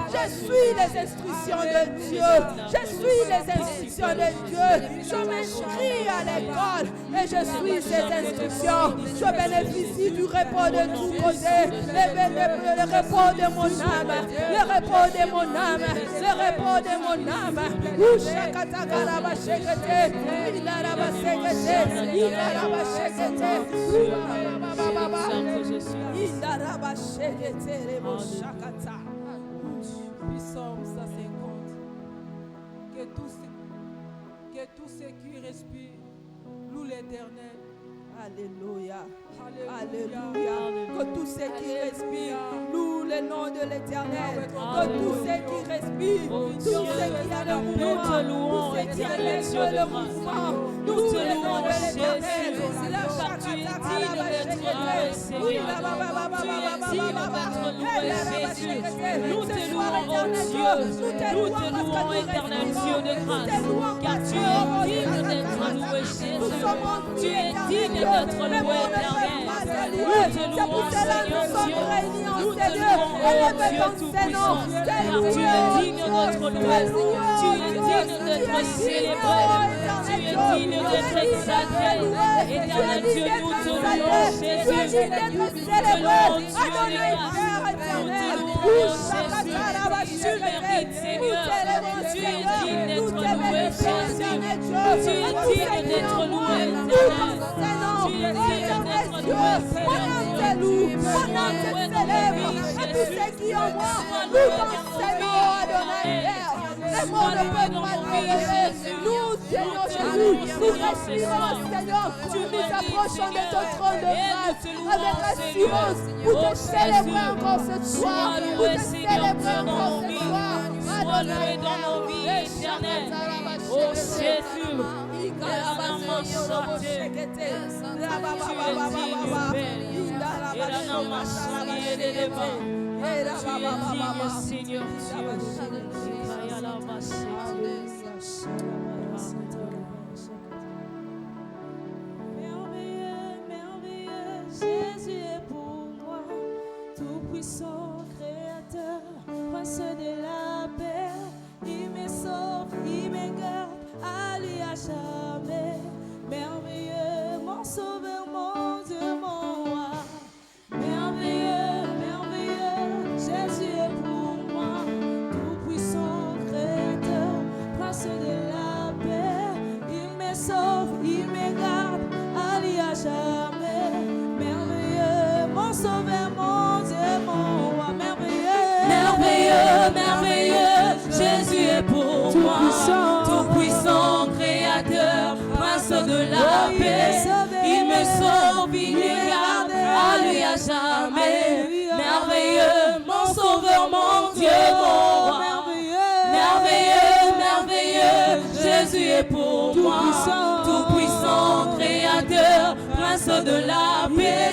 Je suis les instructions de Dieu. Je suis les instructions de Dieu. Je m'inscris à l'école et je suis ces instructions. Je bénéficie du repos de tous côtés. Le repos de mon âme. Le repos de mon âme. Le repos de mon âme. Psaume 150. Que tous ceux qui respirent louent l'Éternel. Alléluia. Alléluia. Alléluia. Que tous ceux qui respirent louent le nom de l'Éternel. Que tous ceux qui respirent, tous ceux qui ont le mouvement, tous ceux qui ont le mouvement, louent le nom de l'Éternel. Tu es digne d'être loué, Seigneur. Tu es digne d'être loué, Jésus. Nous te louons, oh Dieu. Nous te louons, éternel Dieu de grâce. Car tu es digne d'être loué, Jésus. Tu es digne d'être loué, éternel. Nous te louons, Seigneur Dieu. Nous te louons, oh Dieu tout-puissant. Car tu es digne d'être loué. Tu es digne d'être célébré. Tu es digne d'être exalté. Éternel Dieu, nous te louons, Jésus. Nous te louons, Dieu de grâce. Nous te louons, Jésus. Tu mérites, Seigneur. Tu es digne d'être loué, Jésus. Tu es digne d'être loué, éternel. Tu es digne d'être loué, Seigneur. Mon nom te célèbre. Et tous ceux qui ont moi, nous t'enseignons à donner Père. Les mots ne peuvent pas nous lever. Nous, Seigneur Jésus, nous respirons, Seigneur. Nous nous approchons de ton trône de grâce avec assurance pour te célébrer encore ce soir. Pour te célébrer encore ce soir. Sois loué dans nos vies éternelles. Oh Jésus, Jésus est pour moi, tout-puissant Créateur, prince de la paix. Il me sauve, il me garde, à lui à jamais. Merveilleux, mon sauveur, mon Dieu, mon roi. Merveilleux, merveilleux, Jésus est pour moi, tout-puissant Créateur, prince de la paix. Il me sauve, il me garde, à lui à jamais. Merveilleux, mon sauveur, mon Dieu, mon roi. Merveilleux, merveilleux, merveilleux, Jésus est pour moi, tout-puissant Créateur, prince de la paix. Il me sauve, il me garde, à lui à jamais. Merveilleux, mon sauveur, mon Dieu, mon roi. Merveilleux, merveilleux, Jésus est pour moi, tout-puissant Créateur, prince de la paix.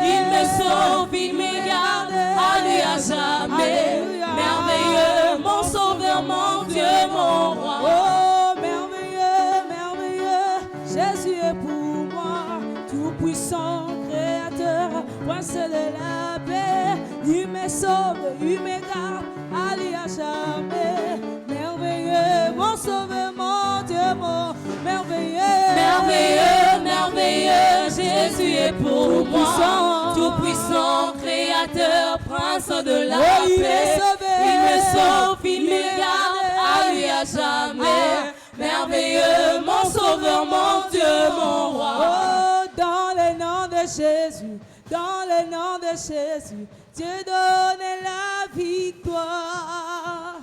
Il me sauve, il me garde, à lui à jamais. Merveilleux, mon sauveur, mon Dieu, mon roi. Oh, merveilleux, merveilleux, Jésus est pour moi, tout-puissant Créateur, prince de la paix. Il me sauve, il me garde, à lui à jamais. Merveilleux, mon sauveur, mon Dieu, mon merveilleux. Merveilleux, merveilleux, Jésus est pour moi, tout-puissant Créateur, prince de la paix. Il me sauve, il me garde, à lui à jamais. Merveilleux, mon sauveur, mon Dieu, mon roi. Oh, dans le nom de Jésus, dans le nom de Jésus, Dieu donne la victoire.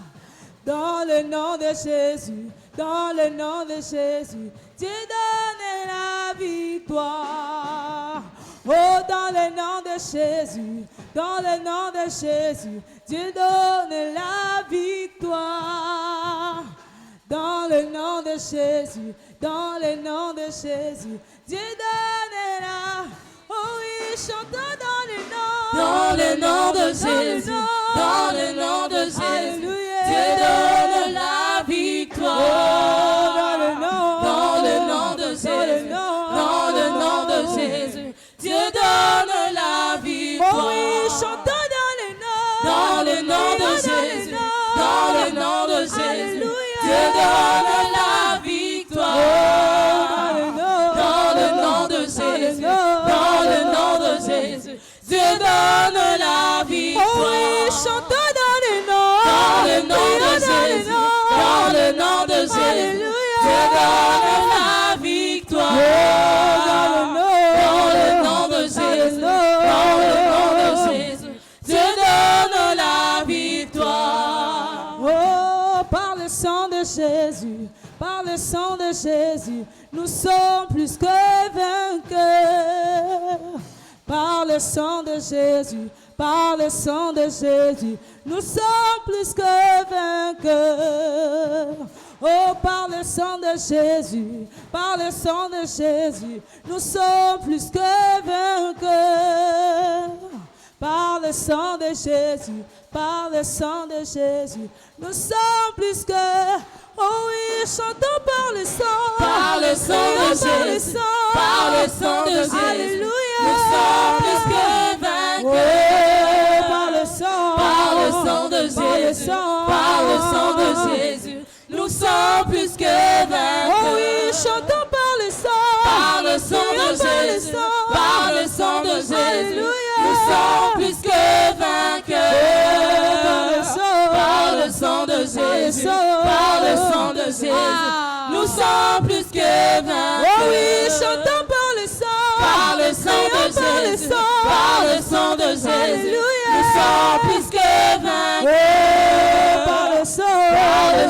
Dans le nom de Jésus, dans le nom de Jésus, Dieu donne la victoire. Oh, dans le nom de Jésus, Dans le nom de Jésus, Dieu donne la victoire. Dans le nom de Jésus, dans le nom de Jésus, Dieu donne la. Oh oui, chantons dans le nom. Dans le nom de Jésus, dans le nom de Jésus, Dieu donne la victoire. Dans le nom de Jésus, dans le nom de Jésus, Dieu donne la victoire. Oh oui, chantons dans le nom de Jésus, dans le nom de Jésus, Dieu donne la victoire. Dans le nom de Jésus, dans le nom de Jésus, Dieu donne la victoire. Oh oui, chantons dans le nom de Jésus, dans le nom de Jésus, Dieu donne la victoire. Dans le nom de Jésus, dans le nom de Jésus, Dieu donne la victoire. Oh, par le sang de Jésus, par le sang de Jésus, nous sommes plus que vainqueurs. Par le sang de Jésus, par le sang de Jésus, nous sommes plus que vainqueurs. Oh, par le sang de Jésus, par le sang de Jésus, nous sommes plus que vainqueurs. Par le sang de Jésus, par le sang de Jésus, nous sommes plus que. Oh oui, chantons par le sang. Par le sang de Jésus, par le sang de Jésus, alléluia. Nous sommes plus que vainqueurs. Oh, par le sang de Jésus, par le sang de Jésus, nous sommes plus que vainqueurs. Oh oui, chantons par le sang. Par le sang de Jésus, par le sang de Jésus, nous sommes plus que vainqueurs. Par le sang de Jésus, par le sang de Jésus, nous sommes plus que vainqueurs. Oh oui, chantons par le sang. Par le sang de Jésus, par le sang de Jésus, nous sommes plus que vainqueurs. Par le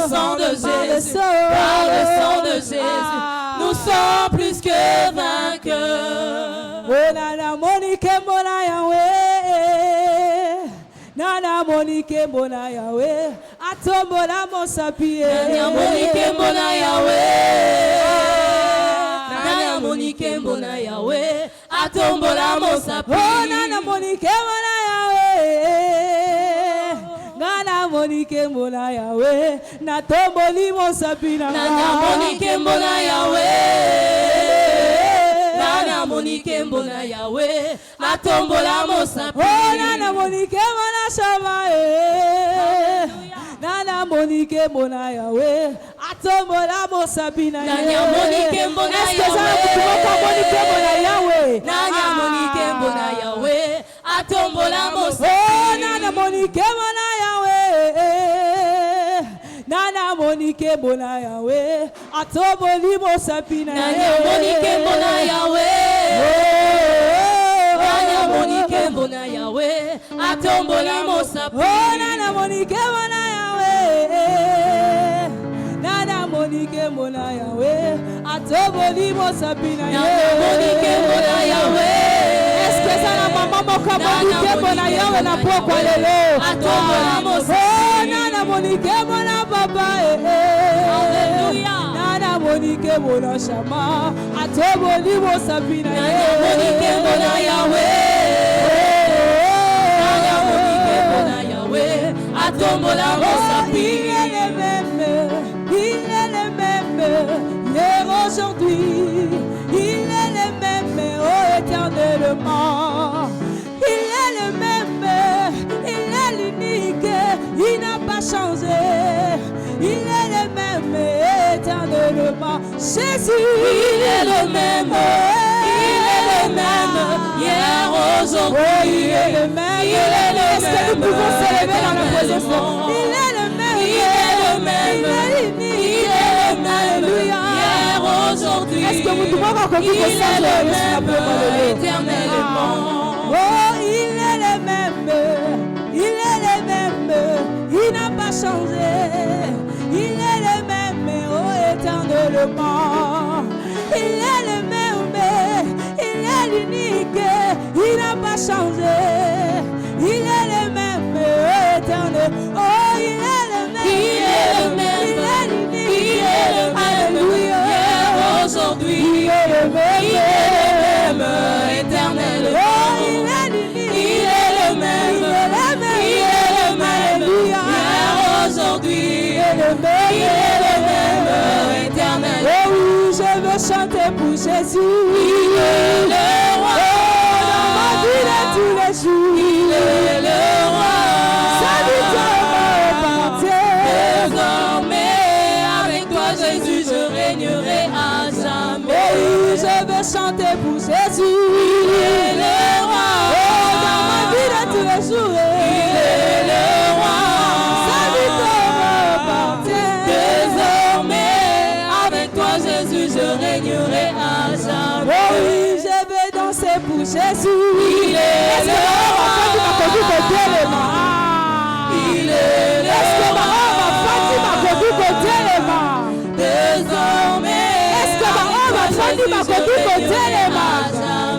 sang de Jésus, par le sang de Jésus, nous sommes plus que vainqueurs. Oh, Nana Monique Mona Yahweh, Nana Monique Mona Yahweh, Atombola Monsapie. Nana Monique Mona Yahweh, Nana Monique Mona Yahweh, Atombola Monsapie. Oh, Nana Monique Mona Yahweh, Nana Monique Mona Yahweh, Natomboli Monsapie. Nana Monique Mona Yahweh, Nana Monique Mona Yahweh, Atombola Monsapie. Oh, Nana Monique Mona Shamae, Nana Monique Mona Yahweh, Atombola Monsapie. Nana Monique Mona Yahweh, Nana Monique Mona Yahweh, Atombola Monsapie. Oh, Nana Monique Mona Yahweh, Nana Monique Mona Yahweh, Atomboli Monsapie. Nana Monique Mona Yahweh, Nana Monique Mona Yahweh, Atombola Monsapie. Oh, Nana Monique Mona Yahweh, Nana Monique Mona Yahweh, Atomboli Monsapie. Nana Monique Mona Yahweh. Est-ce que ça la maman m'a Monique Mona Yahweh n'a pas quoi lelo? Atombola Monsapie. Oh, Nana Monique Mona papa. Alléluia. Nana Monique Mona Shama, Atomboli Monsapie. Nana Monique Mona Yahweh, Nana Monique Mona Yahweh, Atombola Monsapie. Il est le même hier, aujourd'hui. Il est le même, oh éternellement. Il est le même, il est l'unique, il n'a pas changé. Il est le même éternellement. Jésus, Il est le même, hier, aujourd'hui. Oh, il est le même. Il est le Est-ce que nous même pouvons s'élever dans la présence éternellement. de Il est le même. Il est le même, Il est unique. il est le même, Alléluia. hier, aujourd'hui. Est-ce que vous pouvez encore que vous Il est sachiez le ce qu'on peut parler? même, éternellement. Oh, il est le même. Il est le même. Il n'a pas changé. Il est le même, oh éternellement. Il est le même. Il est l'unique. Il n'a pas changé. Chanter pour Jésus, il est le roi. Dans ma vie de tous les jours, il est le roi. Sa victoire désormais, avec toi Jésus, je régnerai à jamais. Oui, je veux chanter pour Jésus, il est le roi. Dans ma vie de tous les jours, il est le roi. Sa victoire désormais, avec toi Jésus, je régnerai à jamais. Oh oui, je vais danser pour Jésus. Il est le roi. Il est le roi. Désormais,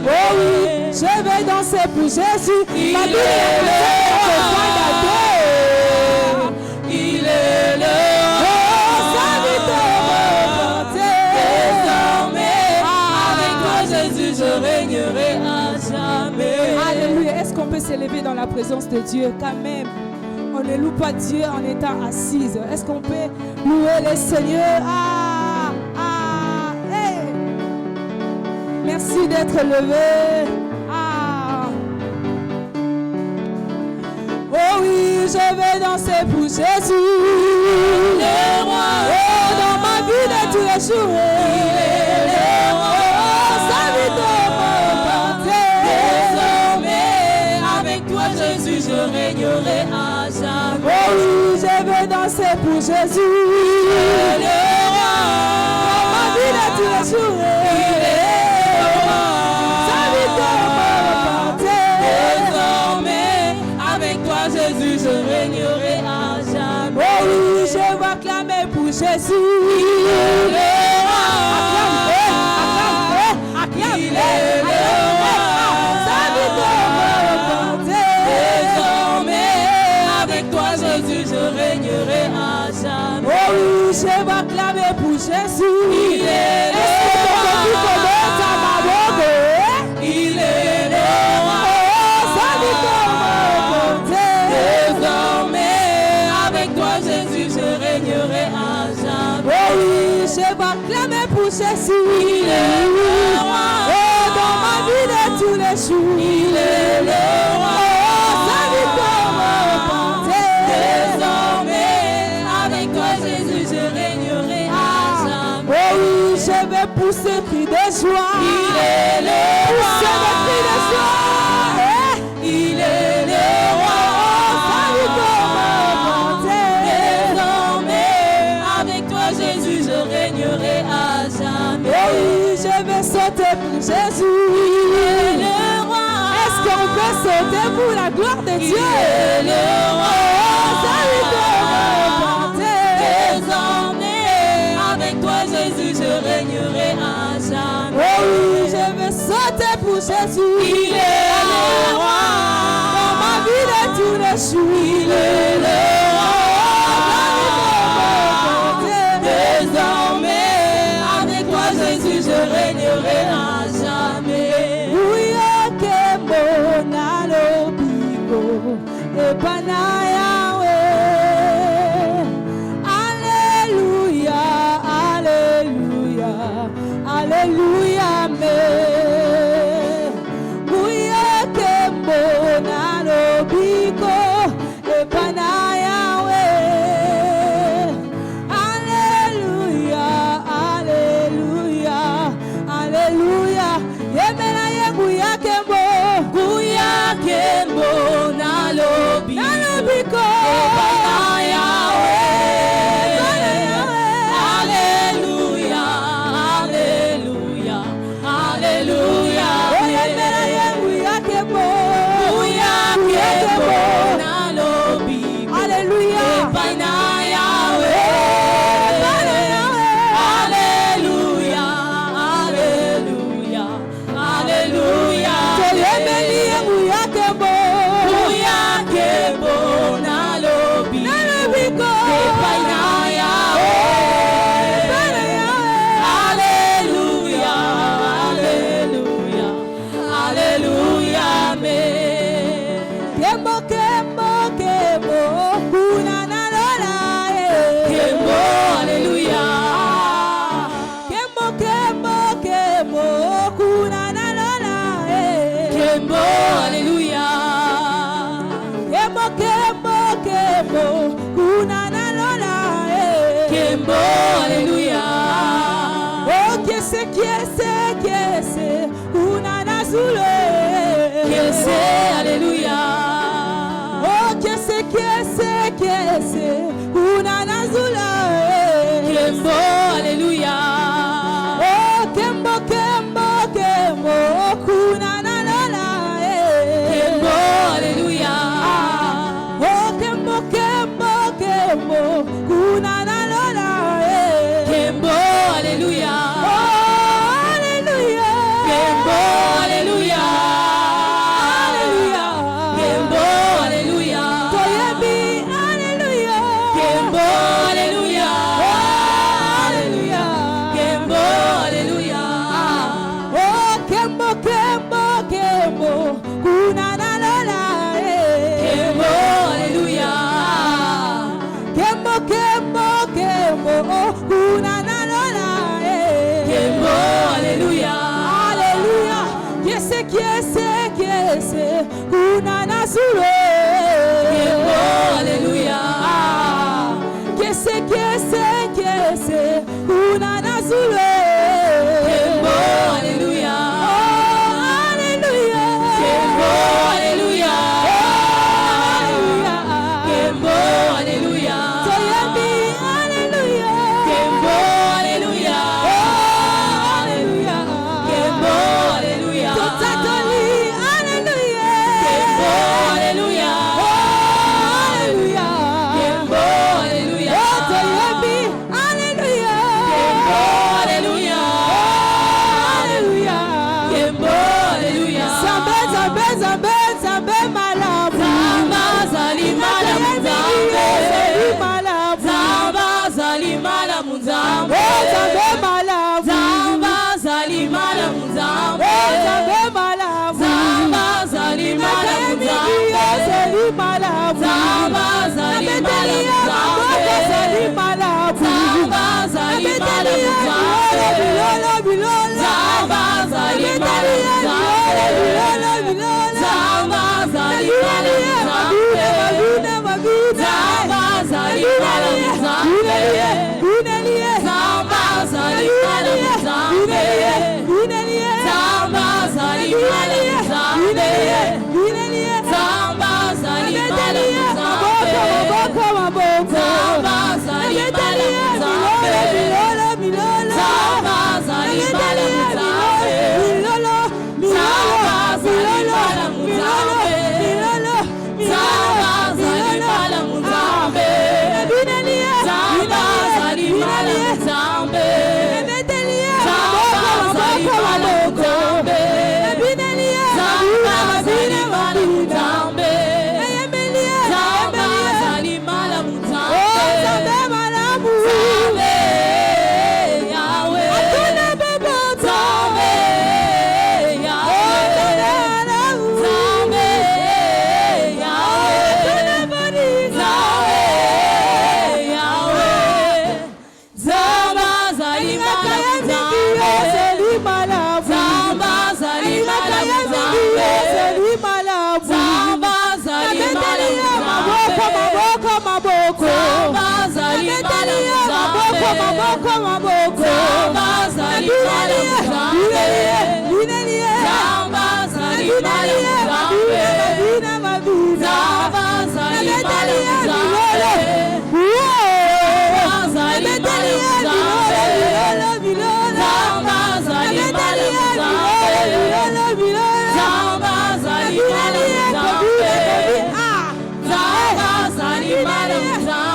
oh oui, je vais danser pour Jésus. Il est le roi. Il est le roi. Je régnerai à jamais. Alléluia. Est-ce qu'on peut s'élever dans la présence de Dieu quand même? On ne loue pas Dieu en étant assise. Est-ce qu'on peut louer le Seigneur? Hey. Merci d'être levé. Oh oui, je vais danser pour Jésus. Le roi. Oh, dans ma vie de tous les jours. Il est le roi. Désormais, avec toi Jésus, je régnerai à jamais. Oh oui, je veux danser pour Jésus. Le roi. Dans ma vie de tous les jours, il est le roi. Sa victoire désormais, avec toi Jésus, je régnerai à jamais. Oh oui, je veux acclamer pour Jésus. Il est le roi. Il est le roi. Sa victoire désormais, avec toi Jésus, je régnerai à jamais. Oh oui, je vais acclamer pour Jésus. Il est le roi. Il est le roi. Sa victoire désormais, avec toi Jésus, je régnerai à jamais. Oh oui, je vais acclamer pour Jésus. Il est le roi. Dans ma vie de tous les jours, il est le roi. Sa victoire désormais, avec toi Jésus, je régnerai à jamais. Oh oui, je vais pousser cri de joie. Il est le roi. Pousser le cri de joie. Il est le roi. Sa victoire désormais, avec toi Jésus, je régnerai à jamais. Oh oui, je vais sauter pour Jésus. Il est le roi. Est-ce qu'on peut sauter pour la gloire de Dieu? Il est le roi. Sa victoire désormais, avec toi Jésus, je régnerai à jamais. Oh oui, je vais sauter pour Jésus. Il est le roi. Dans ma vie de tous les jours, il est le roi. Désormais, avec toi Jésus, je régnerai à jamais. Oui, que mon alobigo et banaya. Alléluia, alléluia, alléluia, mais oui, que mon alobigo et banaya. Kembo, Alléluia. Oh, qui c'est, Unana Zule. Qui c'est, Alléluia. Oh, qui c'est, Unana Zule. Kembo, Alléluia. Oh, Kembo, Kunana Lola. Kembo, Alléluia. Oh, Kembo, Kunana Lola. Kembo, Alléluia. Oh, Alléluia. Kembo, Alléluia. Alléluia. Kembo, Alléluia. Toyebi, Alléluia. Kembo, Alléluia. Alléluia. Kembo, Alléluia. Oh, Kembo, Kunana Lola. Kembo, Alléluia. Kembo, Kunana Lola. Kembo, Alléluia. Alléluia. Qui c'est, Kunana Zule. Kembo, Alléluia. Qui c'est, Kunana Zule. Kembo, Alléluia. Alléluia. Kembo, Alléluia. Alléluia. Kembo, Alléluia. Toyebi, Alléluia. Kembo, Alléluia. Alléluia. Kembo, Alléluia. Totatoli, Alléluia. Kembo, Alléluia. Alléluia. Kembo, Alléluia. Toyebi, Alléluia. Kembo, Alléluia. Alléluia. Kembo, Alléluia. Zambe, malamu. Zamba, zali malamu, zambe. Zamba, zali malamu, zambe. Zambe, malamu. Zamba, zali malamu, zambe. Zambe, malamu. Zamba, zali malamu, zambe. Zamba, zali malamu, zambe. Zali malamu. Zamba, zali malamu, zambe. Zamba, zali malamu, zambe. Zamba, zali malamu, zambe. Zamba, zali malamu, zambe. Zamba, zali malamu, zambe. Zamba, zali malamu, zambe. Zamba, zali malamu, zambe. Zamba, zali malamu, zambe. Zamba, zali malamu, zambe. Zamba, zali malamu, zambe. Zamba, zali malamu, zambe. Zamba, zali malamu, zambe. Zamba, zali malamu, zambe. Zamba, zali malamu, zambe. Zamba, zali malamu, zambe. Zambe, Yahweh. Zambe, Yahweh. Zambe, Yahweh. Zambe, Yahweh. Zamba, zali malamu, zambe. Zamba, zali malamu, zambe. Zamba, zali malamu, zambe. Zamba, zali malamu, zambe. Zamba, zali malamu, zambe. Zamba, zali malamu, zambe. Zamba, zali malamu, zambe. Zamba, zali malamu, zambe. Zamba, zali malamu, zambe. Zamba, zali malamu, zambe.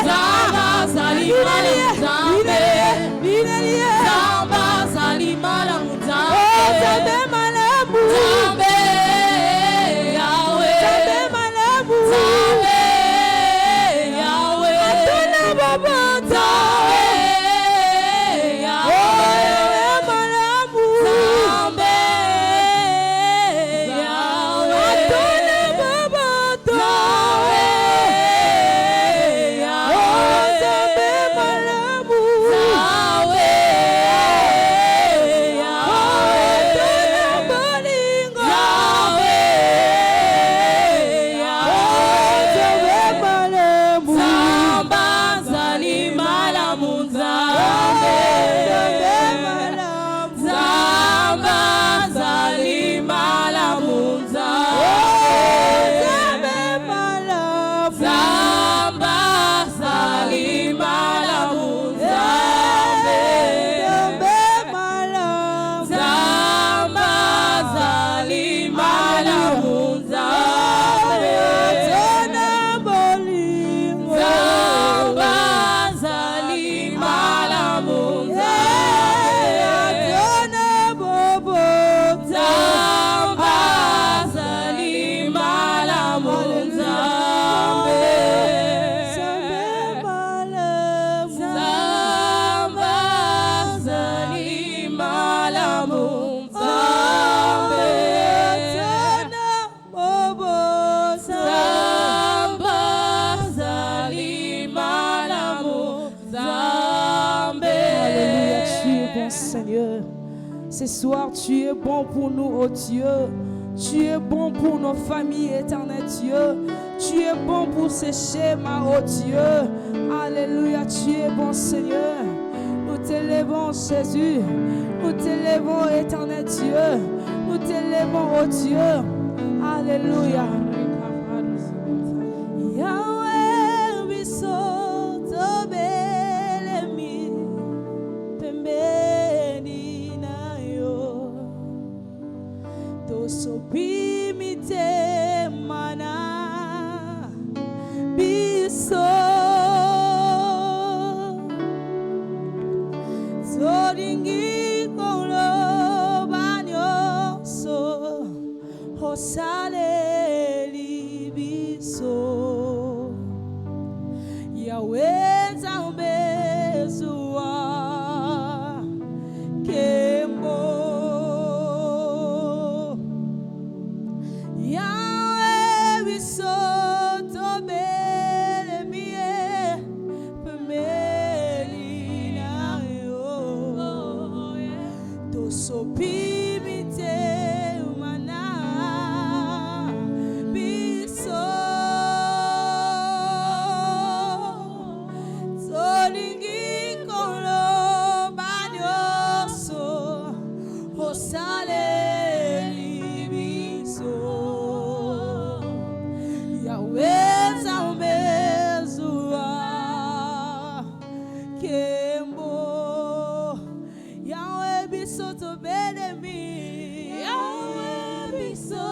Zamba, zali malamu, zambe. Zamba, zali malamu, zambe. Zamba, zali malamu, zambe. Zambe, Yahweh. Zambe, Yahweh. Zambe, ce soir, tu es bon pour nous, oh Dieu. Tu es bon pour nos familles, éternel Dieu. Tu es bon pour ces schémas, oh Dieu. Alléluia, tu es bon, Seigneur. Nous t'élèvons, Jésus. Nous t'élèvons, éternel Dieu. Nous t'élèvons, oh Dieu. Alléluia. Yahweh, biso tobelemi pembeni na yo. Tosopimite mana biso. Soringi kolo banyoso hosale libiso. Yahweh zambezua kembo. Yahweh biso tobelemiye pemeli na yo. Tosopimite mana biso. Solingi kolo banyoso hosale libiso. Yahweh zambezua kembo. Yahweh biso tobelemi. Yahweh biso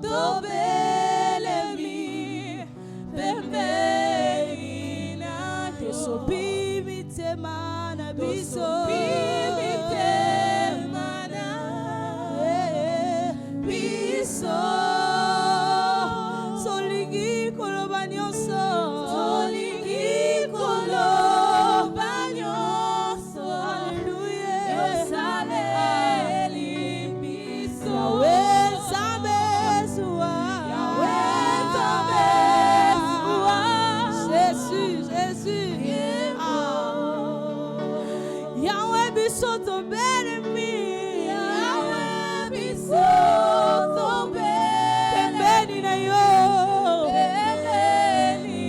tobelemi pembeni na yo. Tosopimite mana biso. Tosopimite mana biso. Solingi kolo banyoso. Solingi kolo banyoso. Hallelujah. Yosale libiso. Yahweh zambezua. Yahweh zambezua. Jésus, Jésus. Yahweh biso tobelemi. Yahweh biso pembeni na yo. Pembeni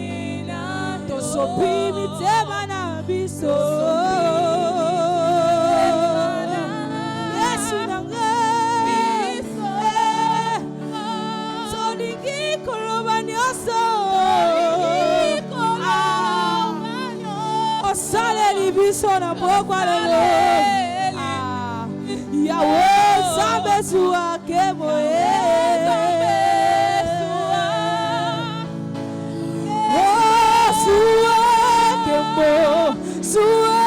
na yo. Tosopimite mana biso. Yesu nanga biso. Solingi koloba nyonso. Osale libiso na pokwa lelo. Yahweh zambezua kemo. Oh, sua kemo. Sua.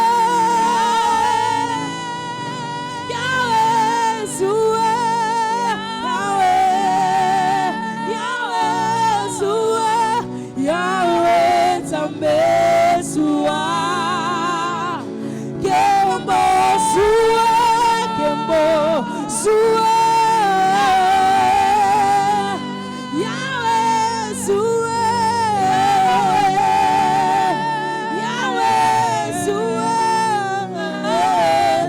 Yahweh sua. Yahweh sua. Yahweh zambezua kemo. Sua kemo. Sua. Yahweh sua. Yahweh sua.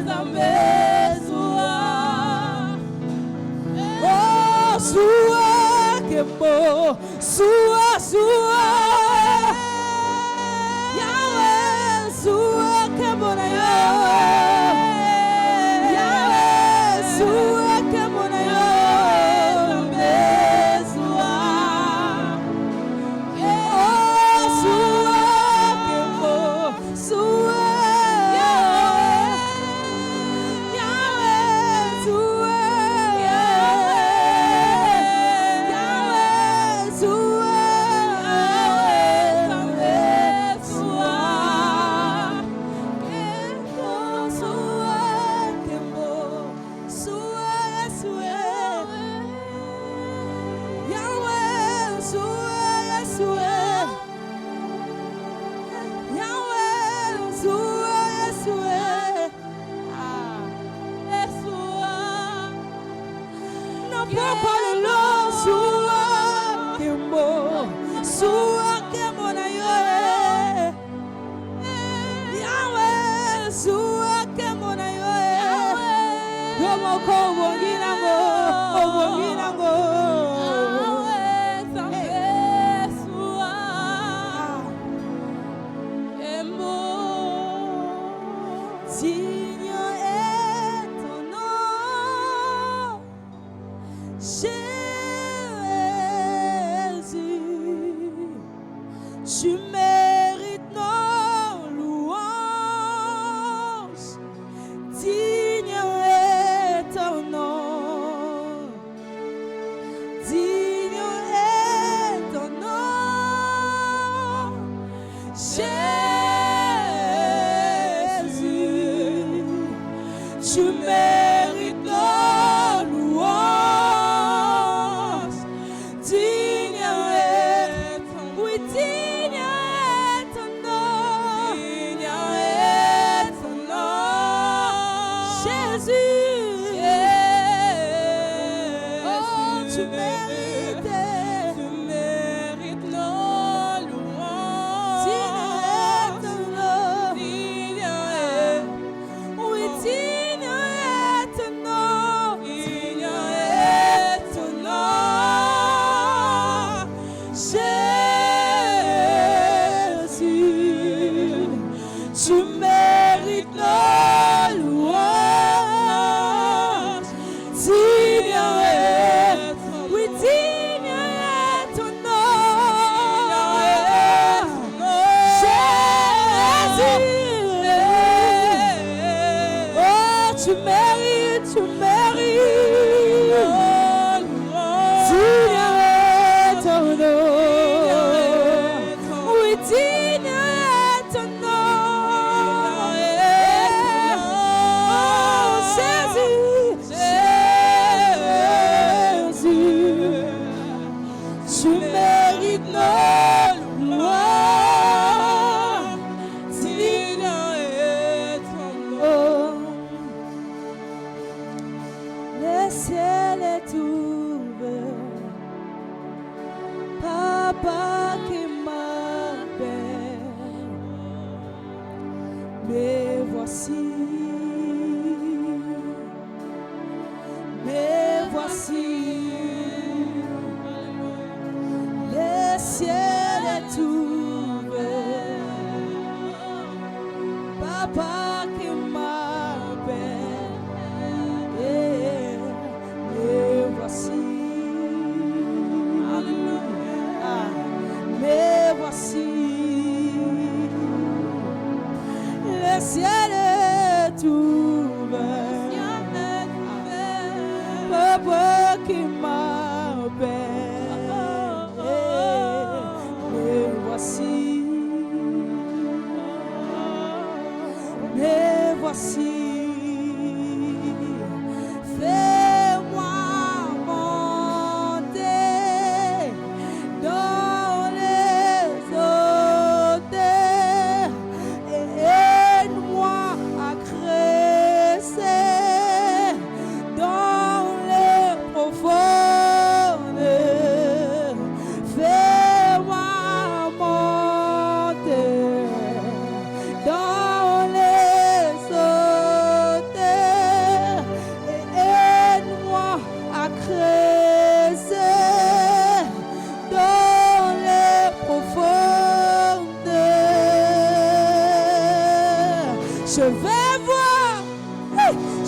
Zambezua. Oh, sua kemo. Sua, sua. Tu mérites nos louanges, digne est ton nom, digne est ton nom, Jésus, tu mérites nos louanges, digne est ton nom, oui, digne est ton nom, digne est ton nom, Jésus, oh, tu mérites nos louanges, digne est ton nom, digne est, oui, digne est ton nom, digne est ton nom, Jésus, tu mérites nos louanges, digne est, oui, digne est ton nom, Jésus, oh, tu mérites, digne est ton nom, oui, digne est ton nom, oh, Jésus, tu mérites nos louanges, digne est ton nom. Le ciel est ouvert, Papa qui m'appelle, mais voici, le ciel est ouvert, Papa qui m'appelle, mais voici, Alléluia, mais voici, le ciel est ouvert, Papa qui m'appelle, mais voici, fais-moi monter dans les hauteurs et aide-moi à crescer dans les profondeurs. Fais-moi monter dans les hauteurs et aide-moi à crescer dans les profondeurs.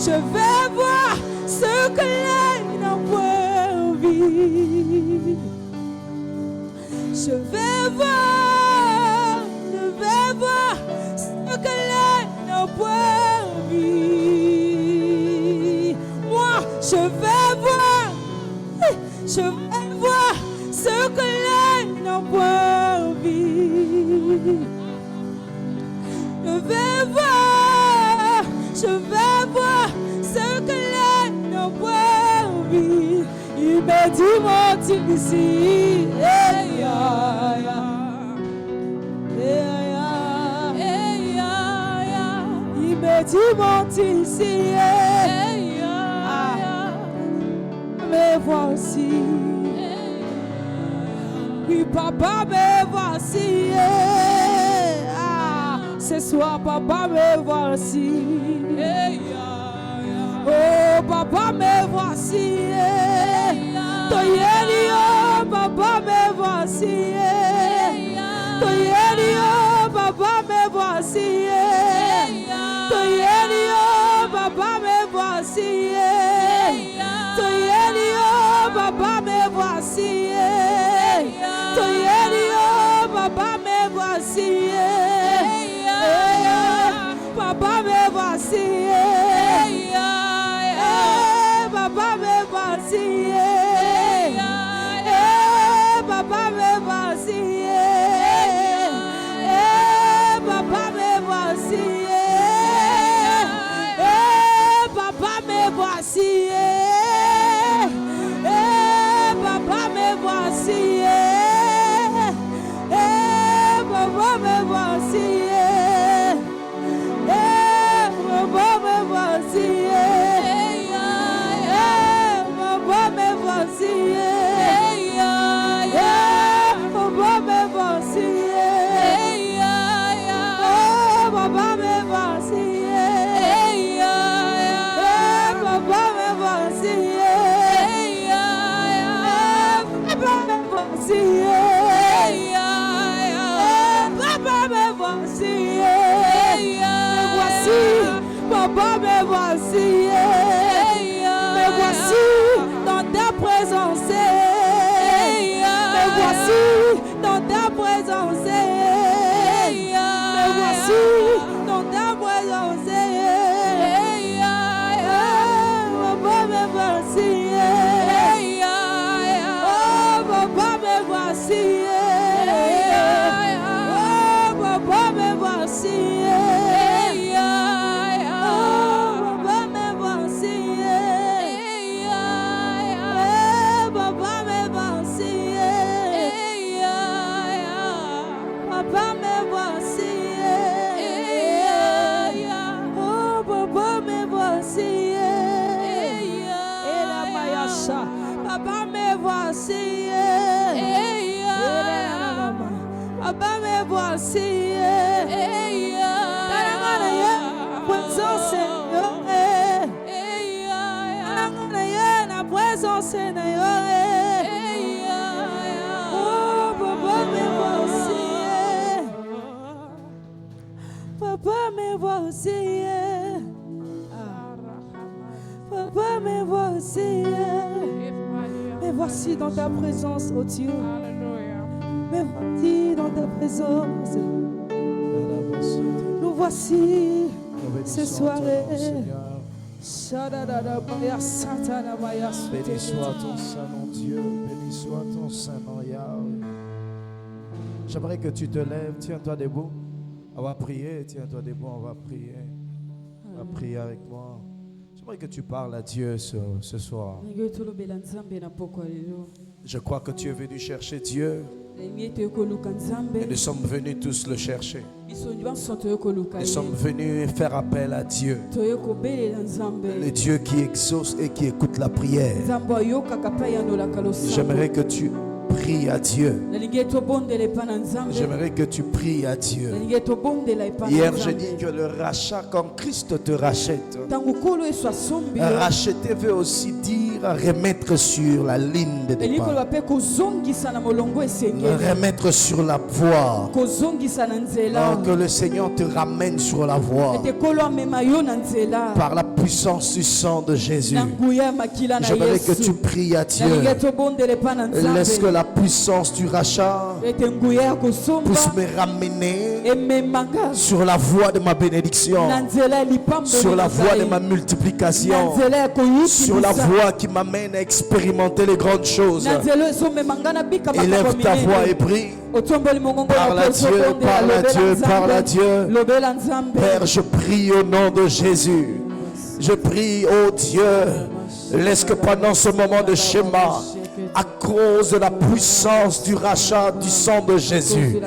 Je vais voir ce que l'œil n'a point vu. Je vais voir ce que l'œil n'a point vu. Moi, je vais voir ce que l'œil n'a point vu. Je vais voir ce que l'œil n'a point vu. Il me dit monte ici, il me dit monte ici, me voici. Oui, papa, me voici. Ce soir, papa, me voici. Oh papa me voici. Toyeli oh papa me voici. Toyeli oh papa me voici. Toyeli oh papa me voici. Toyeli oh papa me voici. Toyeli oh papa me voici. Papa me voici. Papa me voici. Papa me voici. Papa me voici. Papa me voici. Papa me voici. Papa me voici. Papa me voici. Papa me voici. Papa me voici. Papa me voici. Papa me voici. Papa me voici. Papa me voici. Me voici. Papa me voici. Me voici dans ta présence. Me voici dans ta présence. Me voici dans ta présence. Papa me voici. Oh papa me voici. Oh papa me voici. Oh papa me voici. Papa me voici. Papa me voici. Oh papa me voici. Papa me voici. Papa me voici. La présence Seigneur. Oh papa me voici. Papa me voici. Papa me voici. Me voici dans ta présence, oh Dieu. Me voici dans ta présence. Nous voici ce soir. Béni soit ton Saint-Nom Dieu, béni soit ton Saint-Nom Yahweh. J'aimerais que tu te lèves, tiens-toi debout. On va prier, tiens-toi debout, on va prier. On va prier avec moi. J'aimerais que tu parles à Dieu ce soir. Je crois que tu es venu chercher Dieu. Et nous sommes venus tous le chercher. Nous sommes venus faire appel à Dieu. Le Dieu qui exauce et qui écoute la prière. J'aimerais que tu pries à Dieu. J'aimerais que tu pries à Dieu. Hier, j'ai dit que le rachat, quand Christ te rachète, racheter veut aussi dire remettre sur la ligne de départ. Remettre sur la voie. Que le Seigneur te ramène sur la voie. Par la puissance du sang de Jésus. J'aimerais que tu pries à Dieu. Laisse que la puissance du rachat puisse me ramener sur la voie de ma bénédiction, sur la voie de ma multiplication, sur la voie qui m'amène à expérimenter les grandes choses. Élève ta voix et prie. Parle à Dieu, parle à Dieu, parle à Dieu. Père, je prie au nom de Jésus. Je prie, oh Dieu, laisse que pendant ce moment de schéma, à cause de la puissance du rachat du sang de Jésus.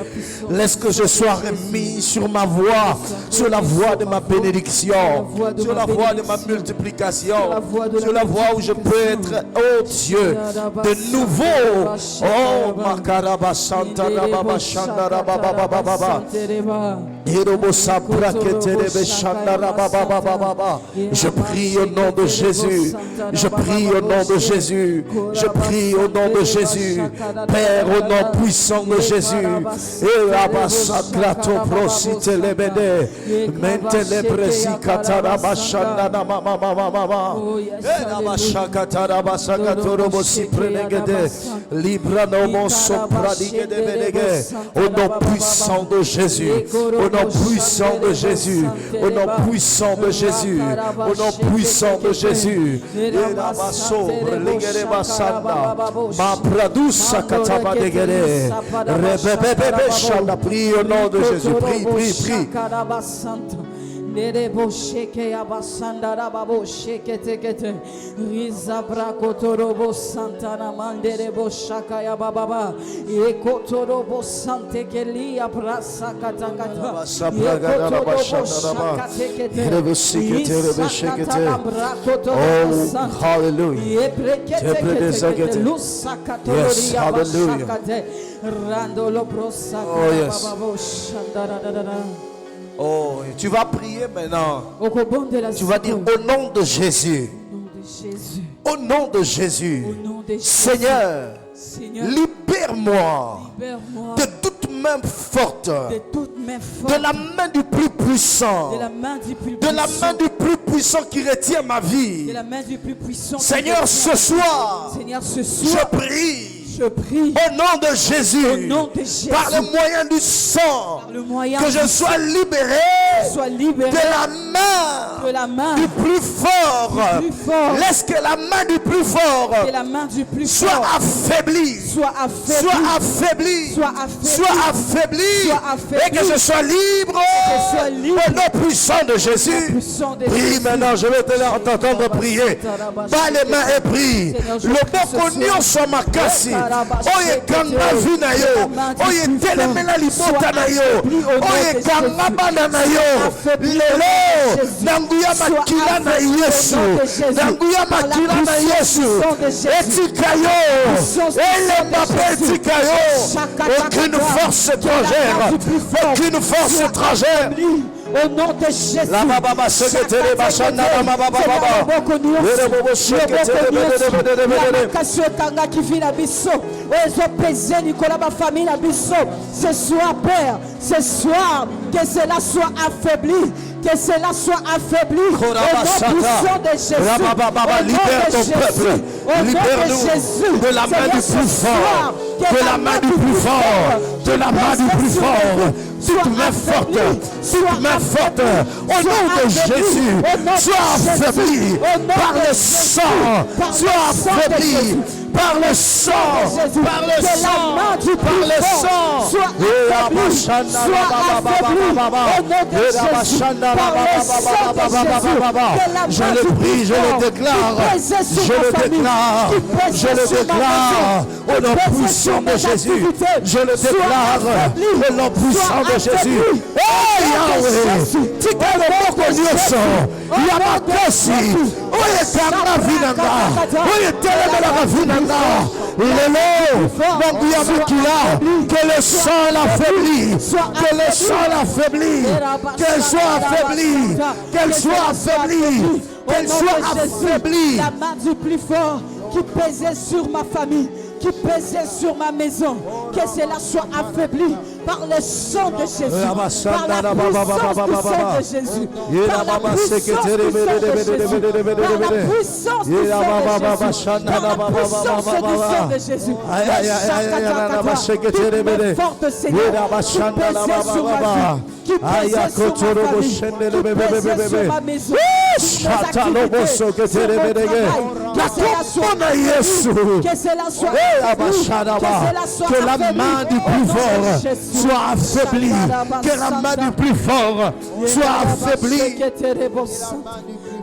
Laisse que je sois remis sur ma voie, sur la voie de ma bénédiction, sur la voie de ma multiplication, sur la voie où je peux être, oh Dieu, de nouveau. Oh, Makaraba Santa Rababa Shanda Rababa Baba. Je prie au nom de Jésus. Je prie au nom de Jésus. Je prie au nom de Jésus. Père, au nom puissant de Jésus. Et Abasakrato Prosite Lebede. Mentele Bresi Kataraba Shanda Mama Mama. Et Abashakatara Basakatoro Bosi Prenegede. Libra Nomo Sopradige de Benege. Au nom puissant de Jésus. Au nom puissant de Jésus. Au nom puissant de Jésus. Au nom puissant de Jésus. Prie au nom de Jésus. Prie, prie, prie. Nerebo sheke abasanda rababo sheke tekete rizabra kotorobo santana manderebo shaka ya baba ekotorobo sante keli abrasa katakata ekotorobo shaka tekete oh hallelujah yes hallelujah randolo brosa baba shandara. Oh, tu vas prier maintenant. Tu vas dire au nom de Jésus. Au nom de Jésus. Seigneur, libère-moi de toute main forte, de la main du plus puissant, de la main du plus puissant qui retient ma vie. Seigneur, ce soir, je prie. Je prie au nom de Jésus, par le moyen du sang, que je sois libéré de la main du plus fort. Laisse que la main du plus fort soit affaiblie, et que je sois libre au nom puissant de Jésus. Prie maintenant, je vais t'entendre prier. Bas les mains et prie. Le bon cognon sur ma casse. Oye kanga vina yo, oye telemela libota na yo, oye kanga bana na yo, lelo nanguya makila na Yesu, nanguya makila na Yesu, etika yo, ele papa etika yo, aucune force étrangère, aucune force étrangère. Au nom de Jésus, la baba sekete bashana mama baba baba le bobo sekete la kasio tanga qui vit la biso ozo peser Nicolas ma famille la biso ce soir Père ce soir que cela soit affaibli, que cela soit affaibli au nom puissant de Jésus. Libère ton peuple, libère-nous de la main du plus fort, de la main du plus fort, de la main du plus fort. Toute main forte, au nom de Jésus, sois affaibli par le sang, sois affaibli par le sang, par le sang, par le sang. Sois affaibli, je le prie, je le déclare, au nom puissant de Jésus, je le déclare, au nom puissant de Jésus. Oh Yahweh, tikalo moko nyonso, yamakasi, oye kanga vinanga, oye telemela vinanga, lelo, nanguya mukila, que le sang l'affaiblit, que le sang l'affaiblit, qu'elle soit affaiblie, qu'elle soit affaiblie, qu'elle soit affaiblie. La main du plus fort qui pesait sur ma famille, qui pesait sur ma maison, que cela soit affaibli par le sang de Jésus, par la puissance du sang de Jésus, par la puissance du sang de Jésus, par la puissance du sang de Jésus, toute forte Seigneur, qui pesait sur ma vie, qui pesait sur ma famille, qui pesait sur ma maison, que cela soit que la main du plus fort soit affaiblie, que la main du plus fort soit affaiblie.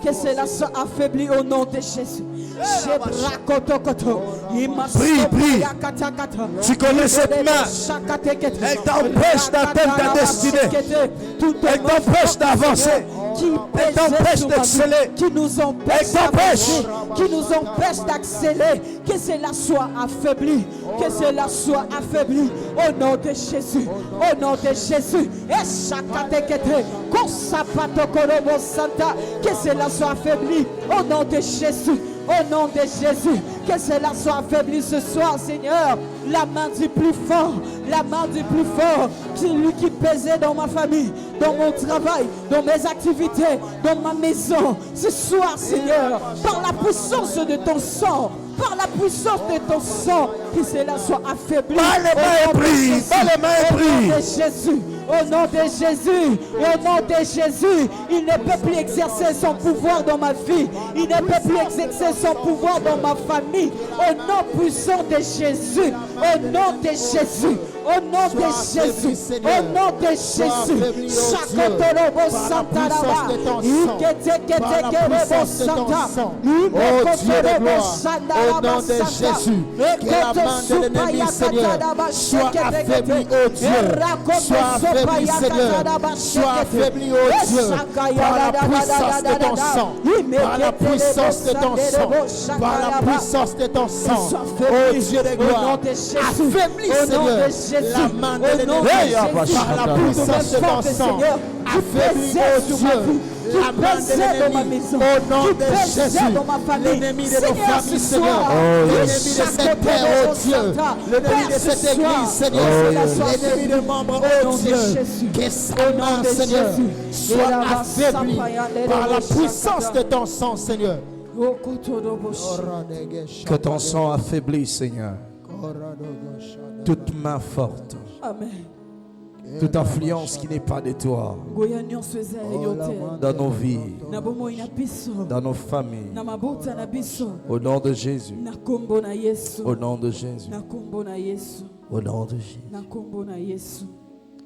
Que cela soit affaibli au nom de Jésus. Prie, prie. Tu connais cette main. Elle t'empêche d'atteindre ta destinée. Elle t'empêche d'avancer. Elle t'empêche d'exceller. Qui nous empêche d'accélérer. Que cela soit affaibli. Que cela soit affaibli. Au nom de Jésus. Au nom de Jésus. Que cela soit affaibli. Au nom de Jésus. Au nom de Jésus, que cela soit affaibli ce soir, Seigneur. La main du plus fort, la main du plus fort, celui qui pesait dans ma famille, dans mon travail, dans mes activités, dans ma maison. Ce soir, Seigneur, par la puissance de ton sang, par la puissance de ton sang, que cela soit affaibli. Pas les mains prises, pas les mains prises. Jésus. Au nom de Jésus, au nom de Jésus, il ne peut plus exercer son pouvoir dans ma vie. Il ne peut plus exercer son pouvoir dans ma famille. Au nom puissant de Jésus, au nom de Jésus, au nom de Jésus, au nom de Jésus. Chakotorobo Santa Laba, Iketeketekerebo Santa, Iketekerebo Santa Laba Santa, Iketeketekerebo Santa, Sois affaibli, oh Dieu. Sois affaibli, Seigneur. Sois affaibli, oh Dieu. Par la puissance de ton sang. Par la puissance de ton sang. Par la puissance de ton sang. Oh Dieu de gloire. Affaibli, Seigneur. La main de l'ennemi. Par la puissance de ton sang. Affaibli, oh Dieu. La main de l'ennemi. Au nom de Jésus. L'ennemi de nos familles, Seigneur. L'ennemi de cette terre, oh Dieu. L'ennemi de cette église, Seigneur. L'ennemi de membres, oh Dieu. Que sa main, Seigneur, soit affaiblie par la puissance de ton sang, Seigneur. Que ton sang affaiblisse, Seigneur. Toute main forte. Amen. Toute influence qui n'est pas de toi dans nos vies, dans nos familles, au nom de Jésus, au nom de Jésus, au nom de Jésus, au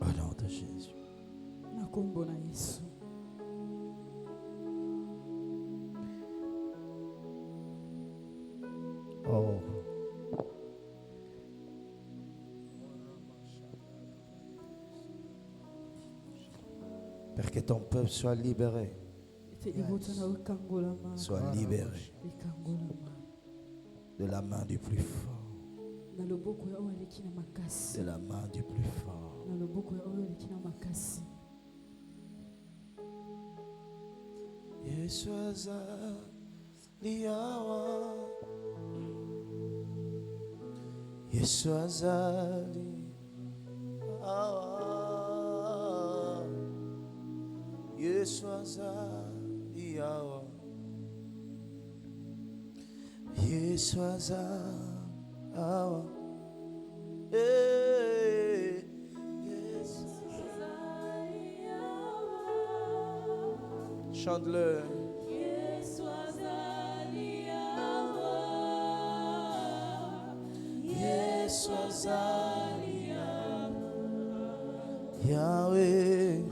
nom de Jésus. Oh. Père, que ton peuple soit libéré. Soit libéré de la main du plus fort. De la main du plus fort. Yeshua Liawa. Yeshua Yeshua Yawa, Yeshua Yawa, chante-le. Yeshua Yawa, Yeshua Yahweh.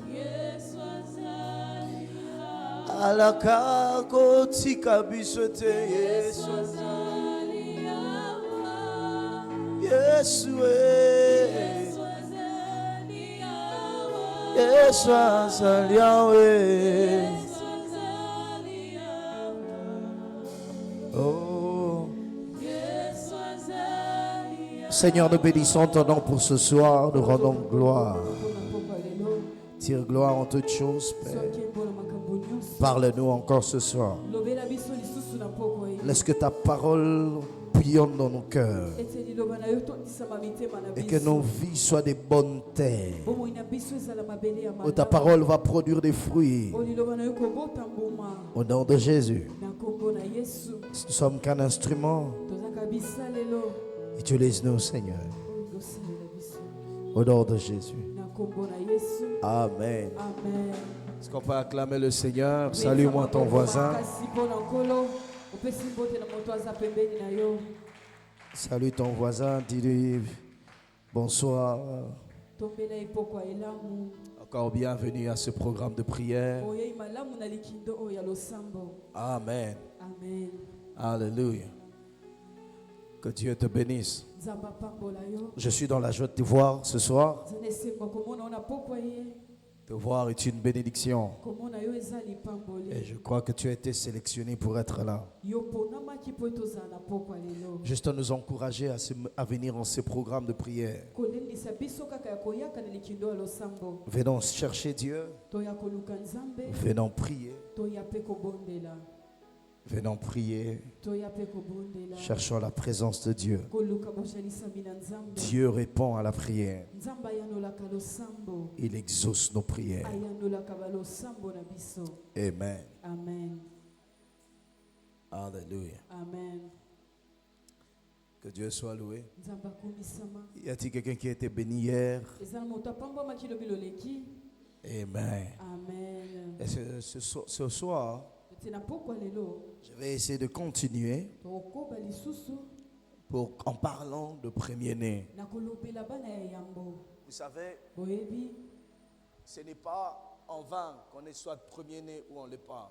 Alaka kotika bisote Yesu Yesu Yesu Yahweh. Oh Seigneur, nous bénissons ton nom pour ce soir, nous rendons gloire. Tire gloire en toutes choses, Père. Parle-nous encore ce soir. Laisse que ta parole bouillonne dans nos cœurs. Et que nos vies soient des bonnes terres. Où ta parole va produire des fruits. Au nom de Jésus. Nous ne sommes qu'un instrument. Utilise-nous, Seigneur. Au nom de Jésus. Amen. Est-ce qu'on peut acclamer le Seigneur? Salue-moi ton voisin. Salue ton voisin. Dis-lui bonsoir. Encore bienvenue à ce programme de prière. Amen. Amen. Alléluia. Que Dieu te bénisse. Je suis dans la joie de te voir ce soir. Te voir est une bénédiction. Et je crois que tu as été sélectionné pour être là. Juste à nous encourager à venir en ces programmes de prière. Venons chercher Dieu. Venons prier. Venons prier. Cherchons la présence de Dieu. Dieu répond à la prière. Il exauce nos prières. Amen. Amen. Alléluia. Amen. Que Dieu soit loué. Y a-t-il quelqu'un qui a été béni hier? Amen. Amen. Et ce soir, je vais essayer de continuer en parlant de premier-né. Vous savez, ce n'est pas en vain qu'on est soit premier-né ou on ne l'est pas.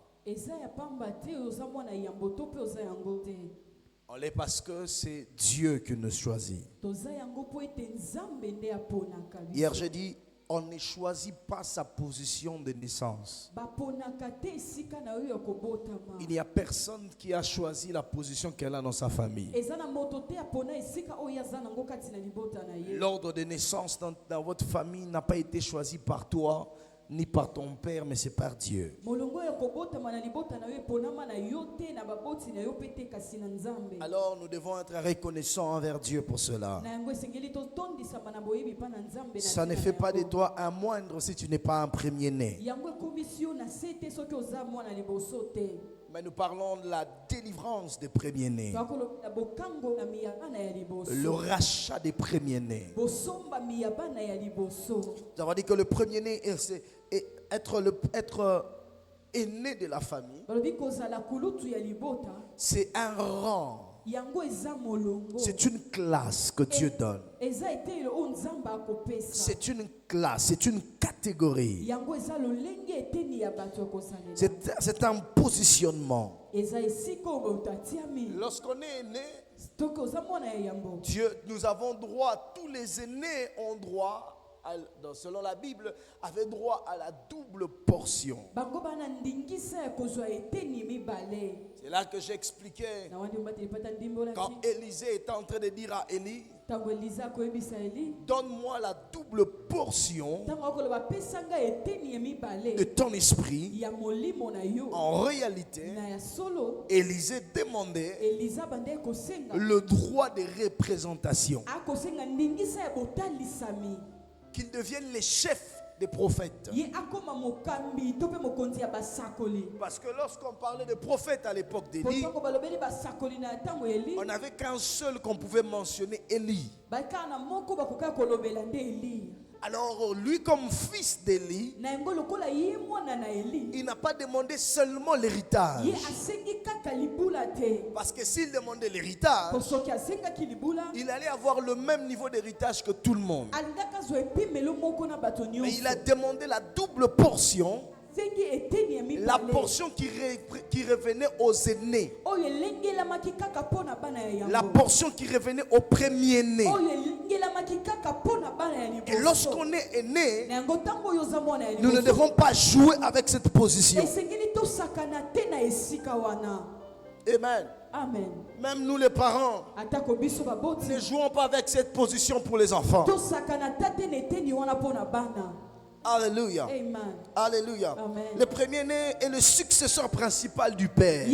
On l'est parce que c'est Dieu qui nous choisit. Hier, j'ai dit, on ne choisit pas sa position de naissance. Il n'y a personne qui a choisi la position qu'elle a dans sa famille. L'ordre de naissance dans votre famille n'a pas été choisi par toi ni par ton père, mais c'est par Dieu. Alors nous devons être reconnaissants envers Dieu pour cela. Ça ne fait pas de toi un moindre si tu n'es pas un premier-né. Mais nous parlons de la délivrance des premiers-nés. Le rachat des premiers-nés. Nous avons dit que le premier-né est être aîné de la famille. C'est un rang. C'est une classe que Dieu donne. C'est une classe, c'est une catégorie. C'est un positionnement. Lorsqu'on est aîné, Dieu, nous avons droit, tous les aînés ont droit, selon la Bible, avaient droit à la double portion. C'est là que j'expliquais quand Élisée était en train de dire à Élie, donne-moi la double portion de ton esprit. En réalité, Élisée demandait le droit de représentation, qu'ils deviennent les chefs des prophètes. Parce que lorsqu'on parlait de prophètes à l'époque d'Élie, on n'avait qu'un seul qu'on pouvait mentionner, Élie. Alors lui, comme fils d'Élie, il n'a pas demandé seulement l'héritage. Parce que s'il demandait l'héritage, il allait avoir le même niveau d'héritage que tout le monde. Mais il a demandé la double portion. La portion qui revenait aux aînés. La portion qui revenait aux premiers-nés. Et lorsqu'on est aîné, nous ne devons pas jouer avec cette position. Amen. Amen. Même nous les parents, ne jouons pas avec cette position pour les enfants. Alléluia. Amen. Alléluia. Amen. Le premier-né est le successeur principal du père.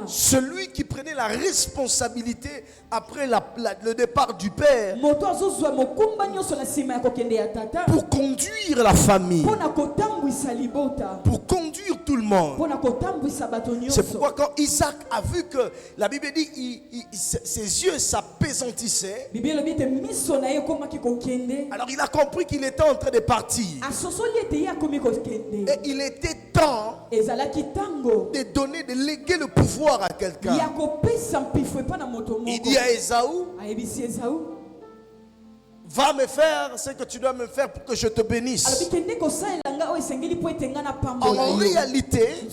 Celui qui prenait la responsabilité après le départ du père pour conduire la famille, pour conduire tout le monde. C'est pourquoi quand Isaac a vu que la Bible dit ses yeux s'apaisantissaient, alors il a compris qu'il était en train de partir. Et il était temps de léguer le pouvoir à quelqu'un. Il dit à Ésaü, Va me faire ce que tu dois me faire pour que je te bénisse. En réalité,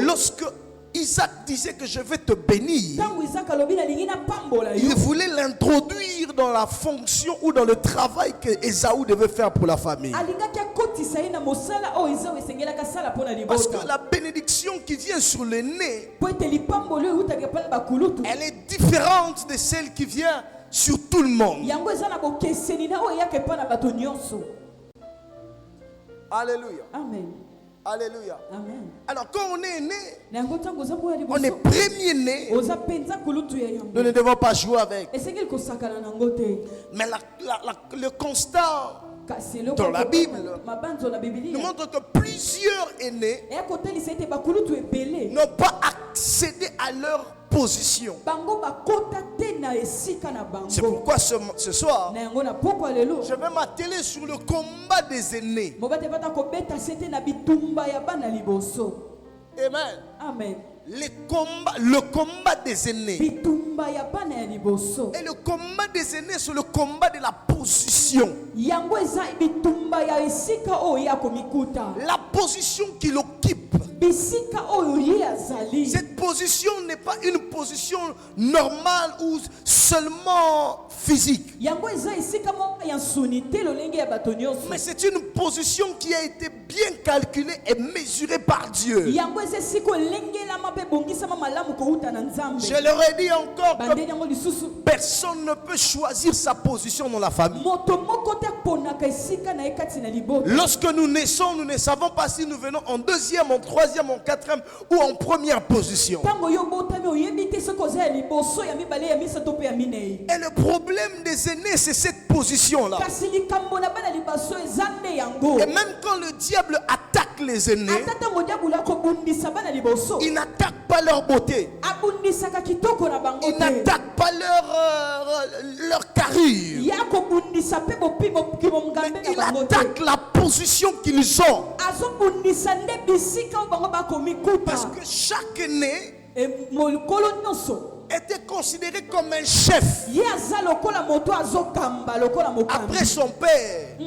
lorsque Isaac disait que je vais te bénir, il voulait l'introduire dans la fonction ou dans le travail que Ésaü devait faire pour la famille. Parce que la bénédiction qui vient sur l'aîné, elle est différente de celle qui vient sur tout le monde. Alléluia. Amen. Alléluia. Amen. Alors quand on est né, on est premier-né, nous ne devons pas jouer avec. Mais le constat dans la Bible nous montre que plusieurs aînés n'ont pas accédé à leur position. C'est pourquoi ce soir, je vais m'atteler sur le combat des aînés. Amen. Amen. Le combat des aînés. Et le combat des aînés, c'est le combat de la position. La position qu'il occupe. Cette position n'est pas une position normale ou seulement physique. Mais c'est une position qui a été bien calculée et mesurée par Dieu. Je leur ai dit encore que personne ne peut choisir sa position dans la famille. Lorsque nous naissons, nous ne savons pas si nous venons en deuxième, en troisième, en quatrième ou en première position. Et le problème des aînés, c'est cette position-là. Et même quand le diable attaque les aînés, il n'attaque pas leur beauté, il n'attaque pas leur carrure, mais il attaque la position qu'ils ont. Parce que chaque aîné était considéré comme un chef après son père. On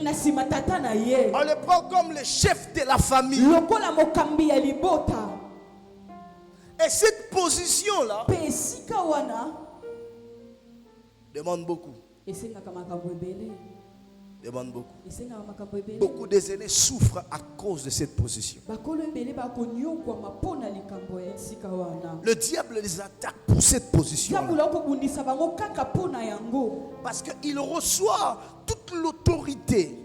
le prend comme le chef de la famille. Et cette position-là demande beaucoup. Demande beaucoup. Beaucoup des aînés souffrent à cause de cette position. Le diable les attaque pour cette position. Parce qu'il reçoit toute l'autorité.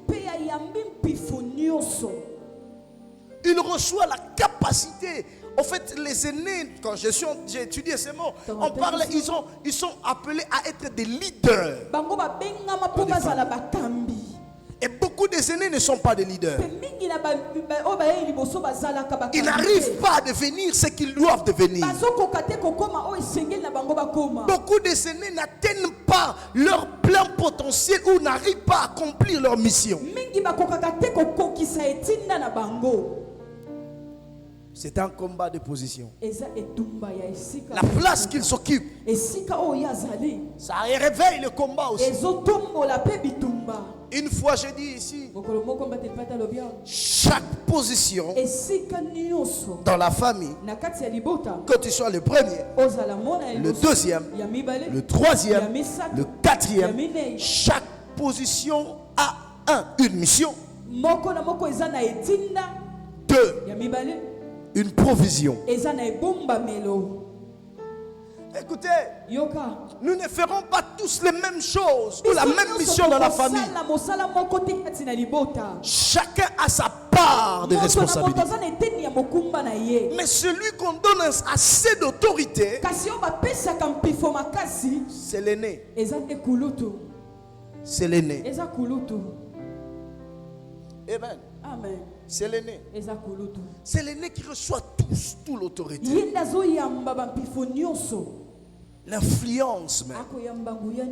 Il reçoit la capacité. En fait, les aînés, quand j'ai étudié ces mots, on parle, ils sont appelés à être des leaders. Et beaucoup des aînés ne sont pas des leaders. Ils n'arrivent pas à devenir ce qu'ils doivent devenir. Beaucoup des aînés n'atteignent pas leur plein potentiel ou n'arrivent pas à accomplir leur mission. C'est un combat de position. La place qu'ils s'occupent, ça réveille le combat aussi. Une fois j'ai dit ici, chaque position dans la famille, que tu sois le premier, le deuxième, le troisième, le quatrième, chaque position a une mission. Deux, une provision. Écoutez, nous ne ferons pas tous les mêmes choses ou la même mission dans la famille. Chacun a sa part de responsabilité. Mais celui qu'on donne assez d'autorité, c'est l'aîné. C'est l'aîné. Amen. Amen. C'est l'aîné. C'est l'aîné qui reçoit toute l'autorité. L'influence même.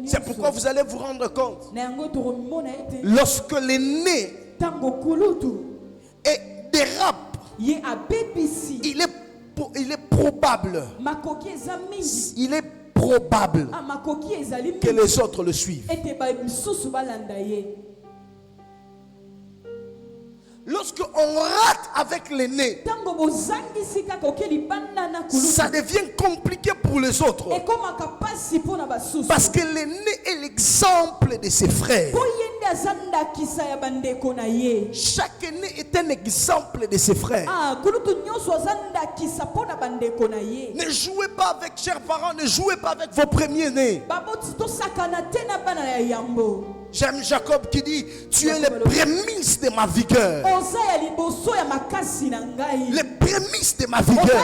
C'est pourquoi vous allez vous rendre compte. Lorsque l'aîné dérape, il est probable, il est probable que les autres le suivent. Lorsqu'on rate avec l'aîné, ça devient compliqué pour les autres. Parce que l'aîné est l'exemple de ses frères. Chaque aîné est un exemple de ses frères. Ne jouez pas avec, chers parents, ne jouez pas avec vos premiers-nés. J'aime Jacob qui dit: tu es les prémices de ma vigueur. Les prémices de ma vigueur.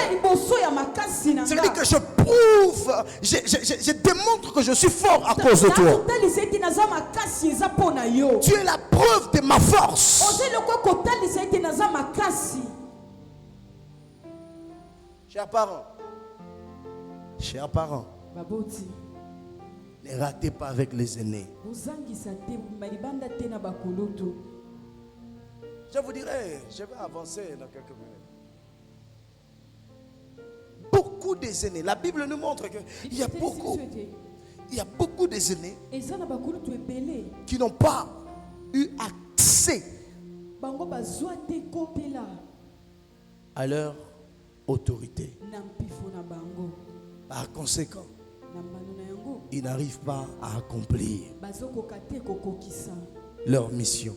C'est-à-dire que je prouve, je démontre que je suis fort à cause de toi. Tu es la preuve de ma force. Chers parents, ne ratez pas avec les aînés. Je vous dirai, je vais avancer dans quelques minutes. Beaucoup des aînés, la Bible nous montre qu'il y a beaucoup des aînés qui n'ont pas eu accès à leur autorité. Par conséquent, ils n'arrivent pas à accomplir leur mission.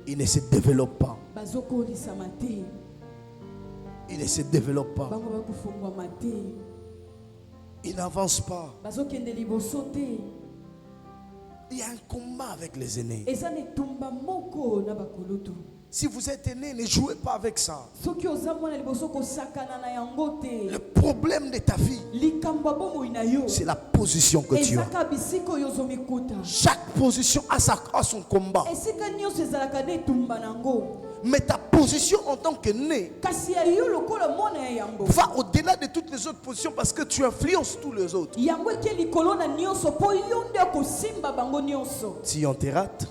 Ils ne se développent pas. Ils ne se développent pas. Ils n'avancent pas. Il y a un combat avec les aînés. Si vous êtes aîné, ne jouez pas avec ça. Le problème de ta vie, c'est la position que tu as. Chaque position a son combat. Mais ta position en tant qu'aîné va au-delà de toutes les autres positions parce que tu influences tous les autres. Si on te rate,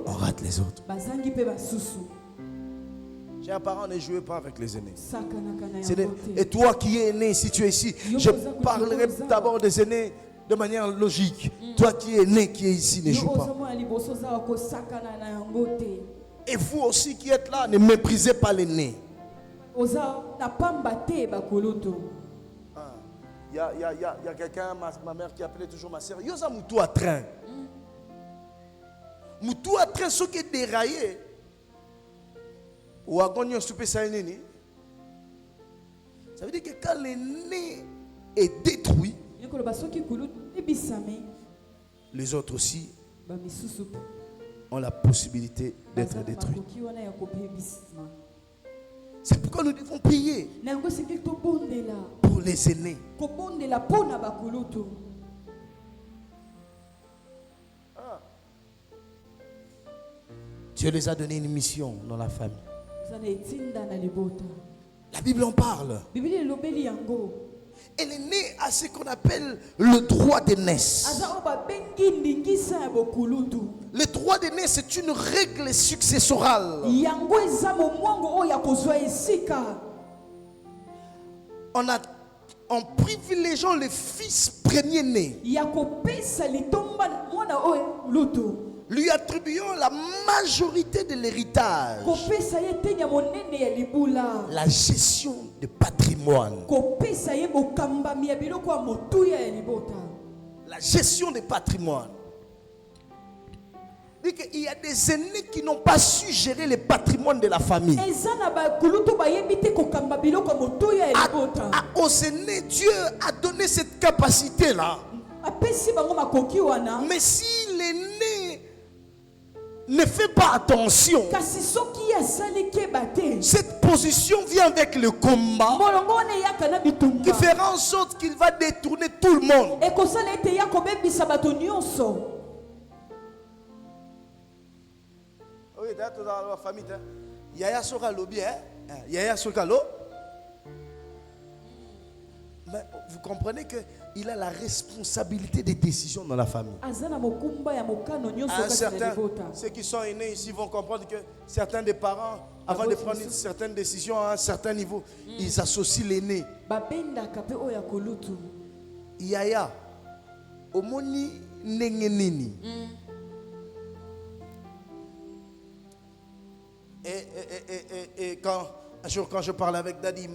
on rate les autres. Chers parents, ne jouez pas avec les aînés. Et toi qui es aîné, si tu es ici, je parlerai d'abord des aînés de manière logique. Toi qui es né, qui est ici, ne joue pas. Et vous aussi qui êtes là, ne méprisez pas l'aîné. Il y a quelqu'un, ma mère qui appelait toujours ma soeur. Yosa moutou à train. Moutou à train, ce qui est déraillé. Ou à gagner un souper, ça veut dire que quand l'aîné est détruit, les autres aussi ont la possibilité d'être détruits. C'est pourquoi nous devons prier pour les aînés. Dieu les a donné une mission dans la famille. La Bible en parle. Elle est née à ce qu'on appelle le droit d'aînesse. Le droit d'aînesse, c'est une règle successorale. En privilégiant le fils premier-né, lui attribuant la majorité de l'héritage, la gestion du patrimoine. La gestion du patrimoine. Il y a des aînés qui n'ont pas su gérer le patrimoine de la famille. Aux aînés, Dieu a donné cette capacité-là. Mais si l'aîné ne fait pas attention, cette position vient avec le combat qui fera en sorte qu'il va détourner tout le monde. Oui, dans la famille, Yaya Soka Lobi, Yaya Soka Lo. Mais vous comprenez qu'il a la responsabilité des décisions dans la famille. Ceux qui sont aînés ici vont comprendre que certains des parents, avant de prendre certaines décisions à un certain niveau, ils associent l'aîné. Yaya, omoni nengenini. Et quand un jour quand je parle avec Daddy,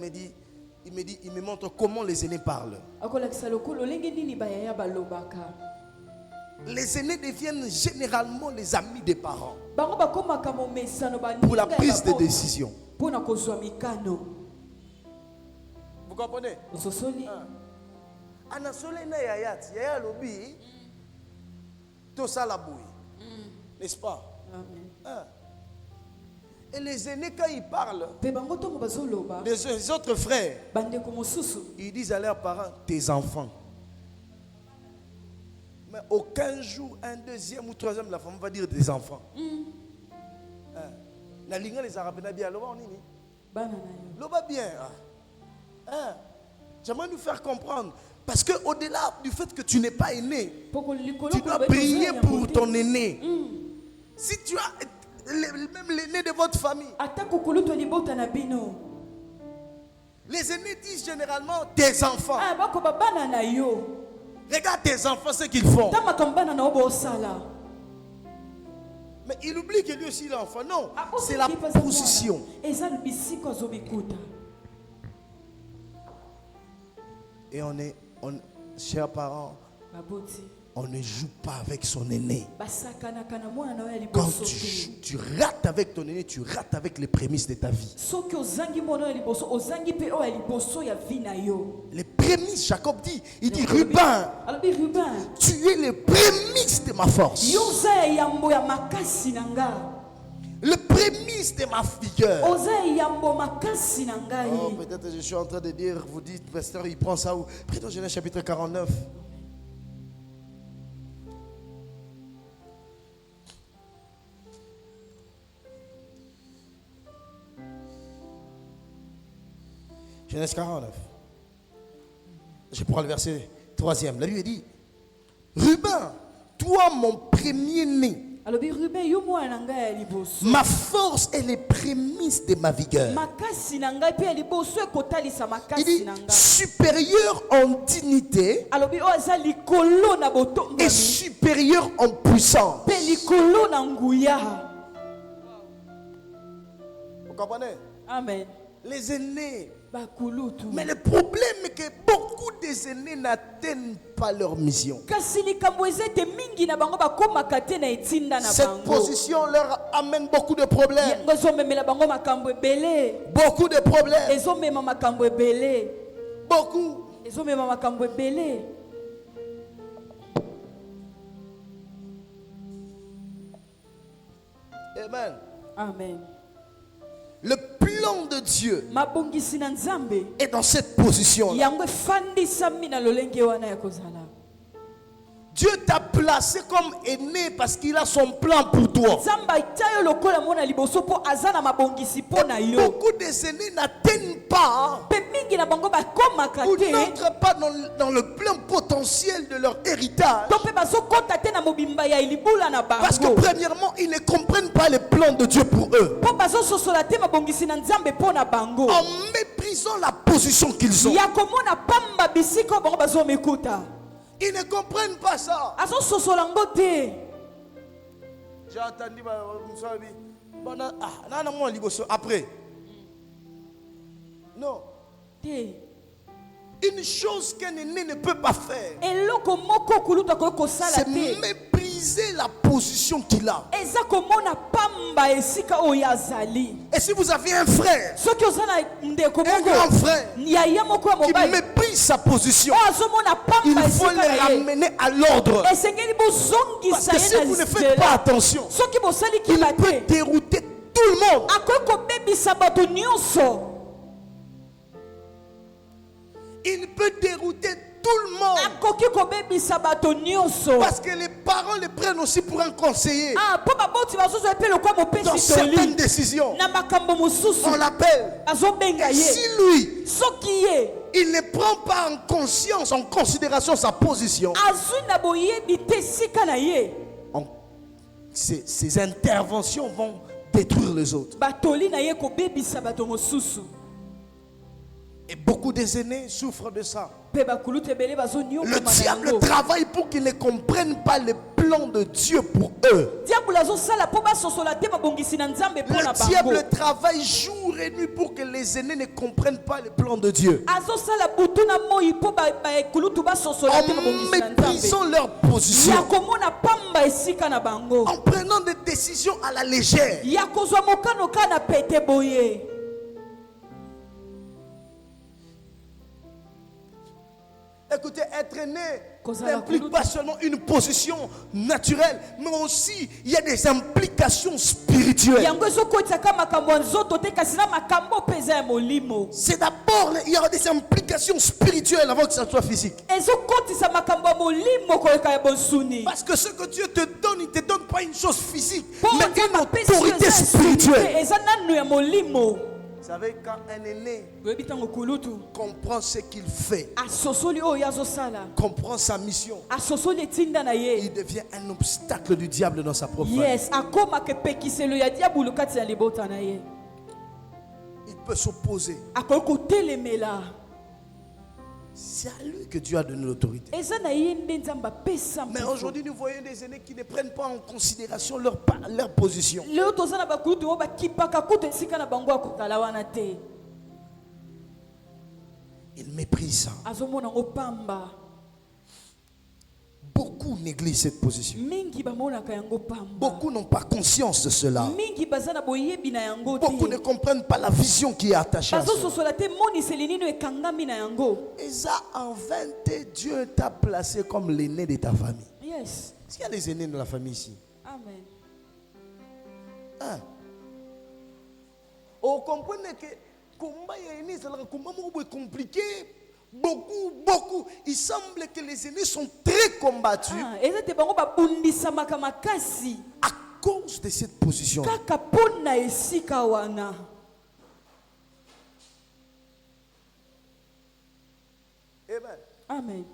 il me montre comment les aînés parlent. Les aînés deviennent généralement les amis des parents pour la prise de décision. Vous comprenez? N'est-ce pas? Et les aînés, quand ils parlent, les autres frères, ils disent à leurs parents, tes enfants. Mais aucun jour, un deuxième ou troisième, la femme va dire des enfants. La ligne les arabes bien, l'oba bien. J'aimerais nous faire comprendre. Parce qu'au-delà du fait que tu n'es pas aîné, tu dois prier pour ton aîné. Si tu as même l'aîné de votre famille, les aînés disent généralement tes enfants. Regarde tes enfants ce qu'ils font. Mais il oublie que lui aussi il est enfant. Non, c'est la position. Et chers parents, on ne joue pas avec son aîné. Quand tu rates avec ton aîné, tu rates avec les prémices de ta vie. Les prémices, Jacob dit, il dit Ruben, tu es les prémices de ma force. Le prémisse de ma vigueur. Oh, peut-être je suis en train de dire, vous dites, pasteur, il prend ça où? Près dans Genèse chapitre 49. Genèse 49. Je prends le verset 3e. La Bible dit, Ruben, toi mon premier-né, ma force est les prémices de ma vigueur. Il dit supérieur en dignité et supérieur en puissance. Vous comprenez? Amen. Les aînés. Mais le problème est que beaucoup des aînés n'atteignent pas leur mission. Cette position leur amène beaucoup de problèmes. Beaucoup de problèmes. Beaucoup. Amen. Amen. Le plan de Dieu est dans cette position-là. Dieu t'a placé comme aîné parce qu'il a son plan pour toi. Beaucoup des aînés n'atteignent pas ou n'entrent pas dans le plein potentiel de leur héritage. Parce que premièrement, ils ne comprennent pas les plans de Dieu pour eux. En méprisant la position qu'ils ont. Ils ne comprennent pas ça. J'ai entendu après. Non. Une chose qu'un aîné ne peut pas faire, c'est mépriser la position qu'il a. Et si vous avez un frère, un grand frère qui méprise sa position, il faut le ramener à l'ordre. Parce que si vous ne faites pas attention, il peut dérouter tout le monde. Il peut dérouter tout le monde. Parce que les parents le prennent aussi pour un conseiller. Dans certaines décisions, on l'appelle. Et si lui, il ne prend pas en conscience, en considération sa position. Ses interventions vont détruire les autres. Et beaucoup des aînés souffrent de ça. Le diable travaille pour qu'ils ne comprennent pas le plan de Dieu pour eux. Le diable travaille jour et nuit pour que les aînés ne comprennent pas le plan de Dieu. En méprisant leur position, en prenant des décisions à la légère. Écoutez, être né n'implique pas seulement une position naturelle, mais aussi il y a des implications spirituelles. C'est d'abord, il y aura des implications spirituelles avant que ça soit physique. Parce que ce que Dieu te donne, il ne te donne pas une chose physique, mais une autorité spirituelle. Vous savez, quand un aîné comprend ce qu'il fait, comprend sa mission, il devient un obstacle du diable dans sa propre vie. Il peut s'opposer. C'est à lui que Dieu a donné l'autorité. Mais aujourd'hui, nous voyons des aînés qui ne prennent pas en considération leur position. Ils méprisent ça. Beaucoup négligent cette position. Beaucoup n'ont pas conscience de cela. Beaucoup ne comprennent pas la vision qui est attachée à cela. Et ça, en 20, Dieu t'a placé comme l'aîné de ta famille. Yes. Est-ce qu'il y a des aînés dans la famille ici? Amen. Hein? Vous comprenez que combat aîné, c'est un combat compliqué. Beaucoup. Il semble que les aînés sont très combattus à cause de cette position. Amen. Amen.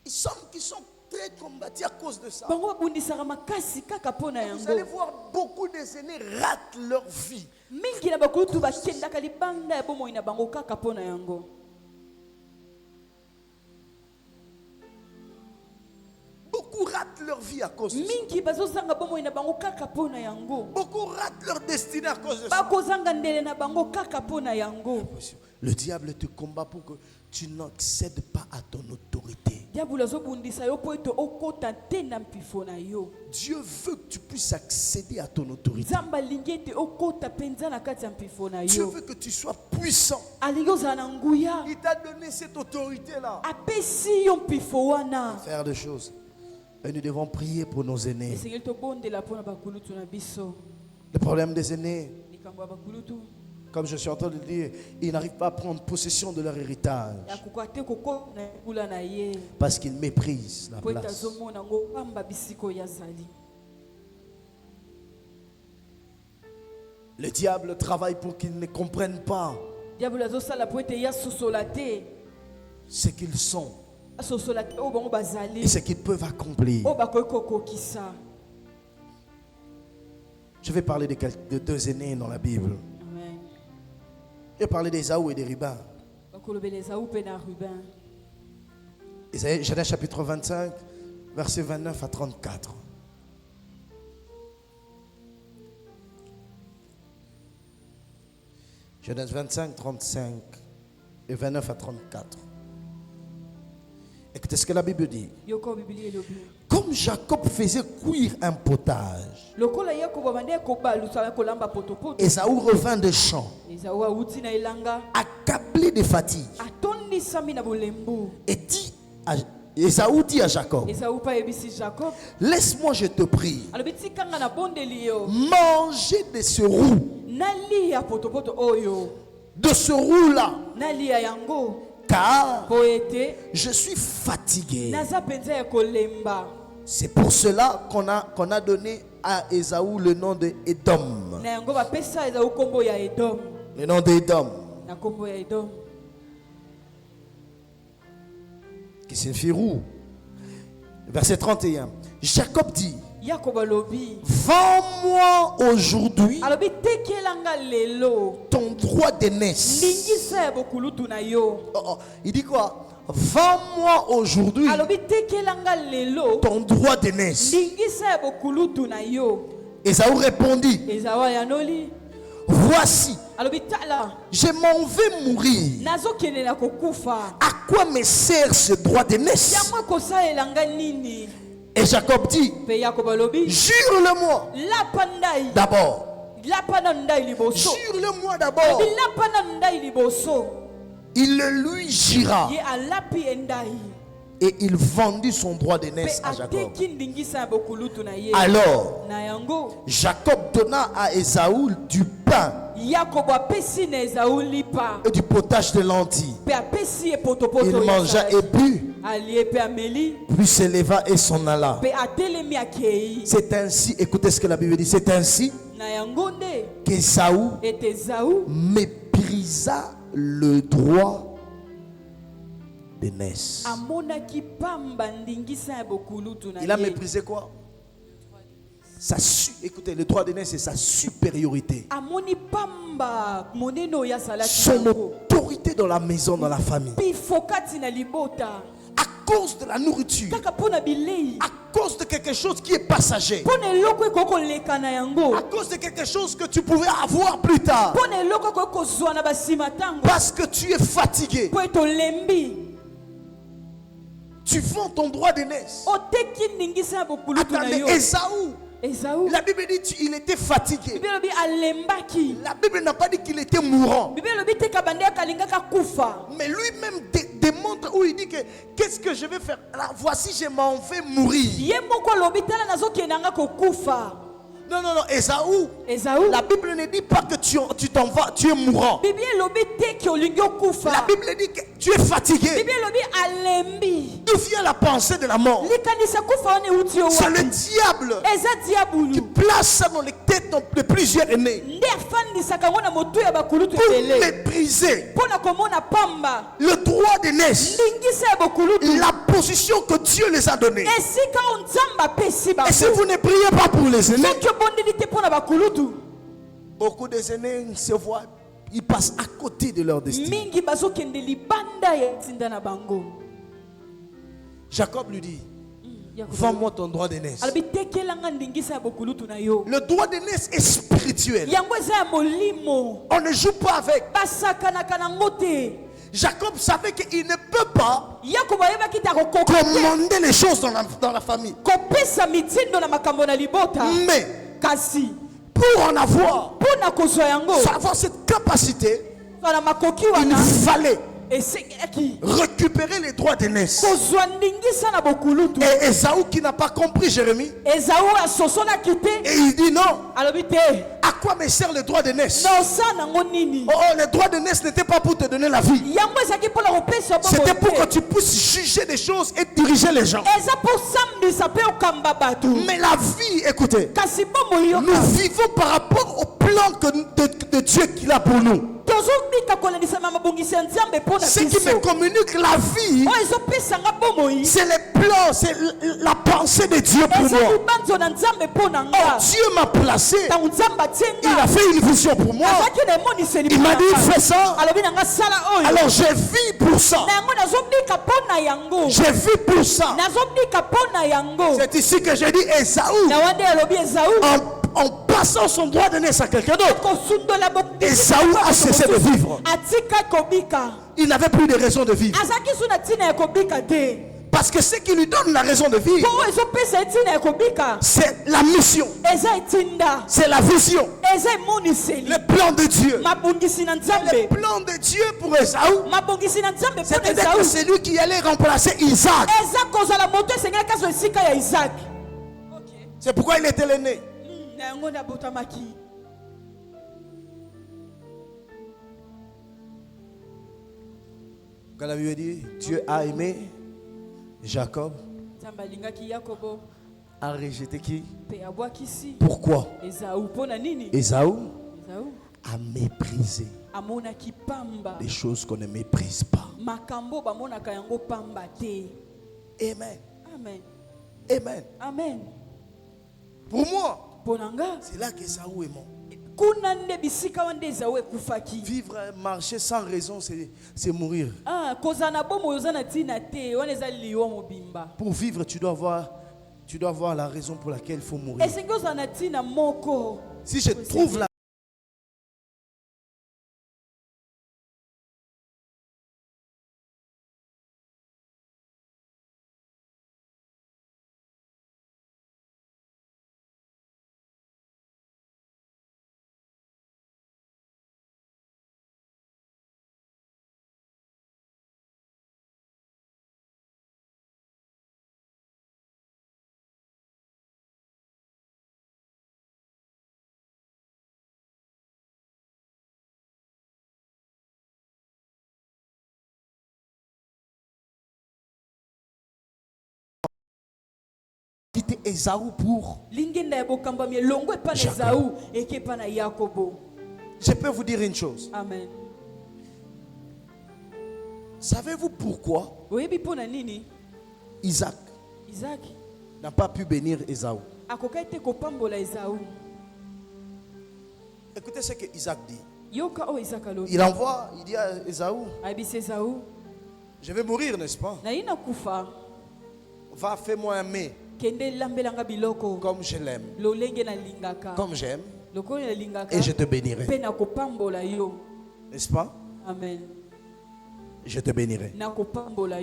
Il semble qu'ils sont très combattus à cause de ça. Vous allez voir, beaucoup des aînés ratent leur vie. Beaucoup ratent leur vie à cause de ça. Beaucoup ratent leur destinée à cause de ça. Le diable te combat pour que tu n'accèdes pas à ton autorité. Dieu veut que tu puisses accéder à ton autorité. Dieu veut que tu sois puissant. Il t'a donné cette autorité-là. Faire des choses. Et nous devons prier pour nos aînés. Le problème des aînés, comme je suis en train de dire, ils n'arrivent pas à prendre possession de leur héritage parce qu'ils méprisent la place. Le diable travaille pour qu'ils ne comprennent pas ce qu'ils sont et ce qu'ils peuvent accomplir. Je vais parler de deux aînés dans la Bible. Je vais parler d'Ésaü et de Ruben. Genèse chapitre 25, versets 29 à 34. Genèse 25, 35 et 29 à 34. Écoutez ce que la Bible dit. Comme Jacob faisait cuire un potage, Ésaü revint des champs, accablé de fatigue, et Ésaü dit à Jacob, laisse-moi, je te prie, manger de ce roux, là, car je suis fatigué. C'est pour cela qu'on a donné à Ésaü le nom de Édom. Le nom d'Édom. Qui signifie roux. Verset 31. Jacob dit, vends-moi aujourd'hui ton droit d'aînesse. Il dit quoi? Vends-moi aujourd'hui ton droit d'aînesse. Ésaü répondit, voici, je m'en vais mourir. À quoi me sert ce droit d'aînesse? Et Jacob dit, jure-le-moi d'abord. Jure-le-moi d'abord. Il le lui jura. Et il vendit son droit d'aînesse à Jacob. Alors, Jacob donna à Ésaü du pain et du potage de lentilles. Il mangea et but, puis s'éleva et s'en alla. C'est ainsi, écoutez ce que la Bible dit, c'est ainsi qu'Ésaü méprisa le droit d'aînesse. Il a méprisé quoi? Écoutez, le droit d'aînesse, c'est sa supériorité. Son autorité dans la maison, dans la famille. À cause de la nourriture, à cause de quelque chose qui est passager, à cause de quelque chose que tu pouvais avoir plus tard, parce que tu es fatigué, tu vends ton droit d'aînesse. Attendez, Ésaü, la Bible dit qu'il était fatigué. La Bible n'a pas dit qu'il était mourant. Mais lui-même démontre où il dit que qu'est-ce que je vais faire? Alors, voici, je m'en vais mourir. Non, Ésaü, la Bible ne dit pas que tu t'en vas, tu es mourant. La Bible dit que tu es fatigué. D'où vient la pensée de la mort? C'est le diable qui place ça dans les têtes de plusieurs aînés pour mépriser le droit d'aînesse, la position que Dieu les a donnée. Et si vous ne priez pas pour les aînés, beaucoup des aînés se voient, ils passent à côté de leur destin. Jacob lui dit, vends-moi ton droit d'aînesse. Le droit d'aînesse est spirituel. On ne joue pas avec. Jacob savait qu'il ne peut pas commander les choses dans la famille. Mais pour en avoir cette capacité, il fallait récupérer les droits d'aînesse. Et Ésaü qui n'a pas compris Jérémie, et il dit non, à quoi me sert le droit d'aînesse? Le droit d'aînesse n'était pas pour te donner la vie, c'était pour que tu puisses juger des choses et diriger les gens. Mais la vie, écoutez, nous vivons par rapport au plan de Dieu qu'il a pour nous. Ce qui me communique la vie, c'est les plans, c'est la pensée de Dieu pour moi. Dieu m'a placé, il a fait une vision pour moi, il m'a dit fais ça, alors je vis pour ça, je vis pour ça. C'est ici que j'ai dit Ésaü, en passant son droit d'aînesse à quelqu'un d'autre, Ésaü a cessé de vivre. Il n'avait plus de raison de vivre. Parce que ce qui lui donne la raison de vivre, c'est la mission, c'est la vision, le plan de Dieu. Le plan de Dieu pour Ésaü, c'est-à-dire que c'est lui qui allait remplacer Isaac. C'est pourquoi il était l'aîné. Quand la Bible dit Dieu a aimé Jacob, a rejeté qui? Pourquoi? Ésaü a méprisé des choses qu'on ne méprise pas. Amen. Amen. Amen. Amen. Pour moi, c'est là qu'Ésaü est mort. Vivre, marcher sans raison, c'est mourir. Pour vivre, tu dois avoir la raison pour laquelle il faut mourir. Si je trouve la Ésaü pour Jacob. Je peux vous dire une chose. Amen. Savez-vous pourquoi Isaac n'a pas pu bénir Ésaü? Écoutez ce que Isaac dit. Il envoie, il dit à Ésaü, je vais mourir, n'est-ce pas? Va, fais-moi un mets. Comme je l'aime, comme j'aime, et je te bénirai. N'est-ce pas? Amen. Je te bénirai.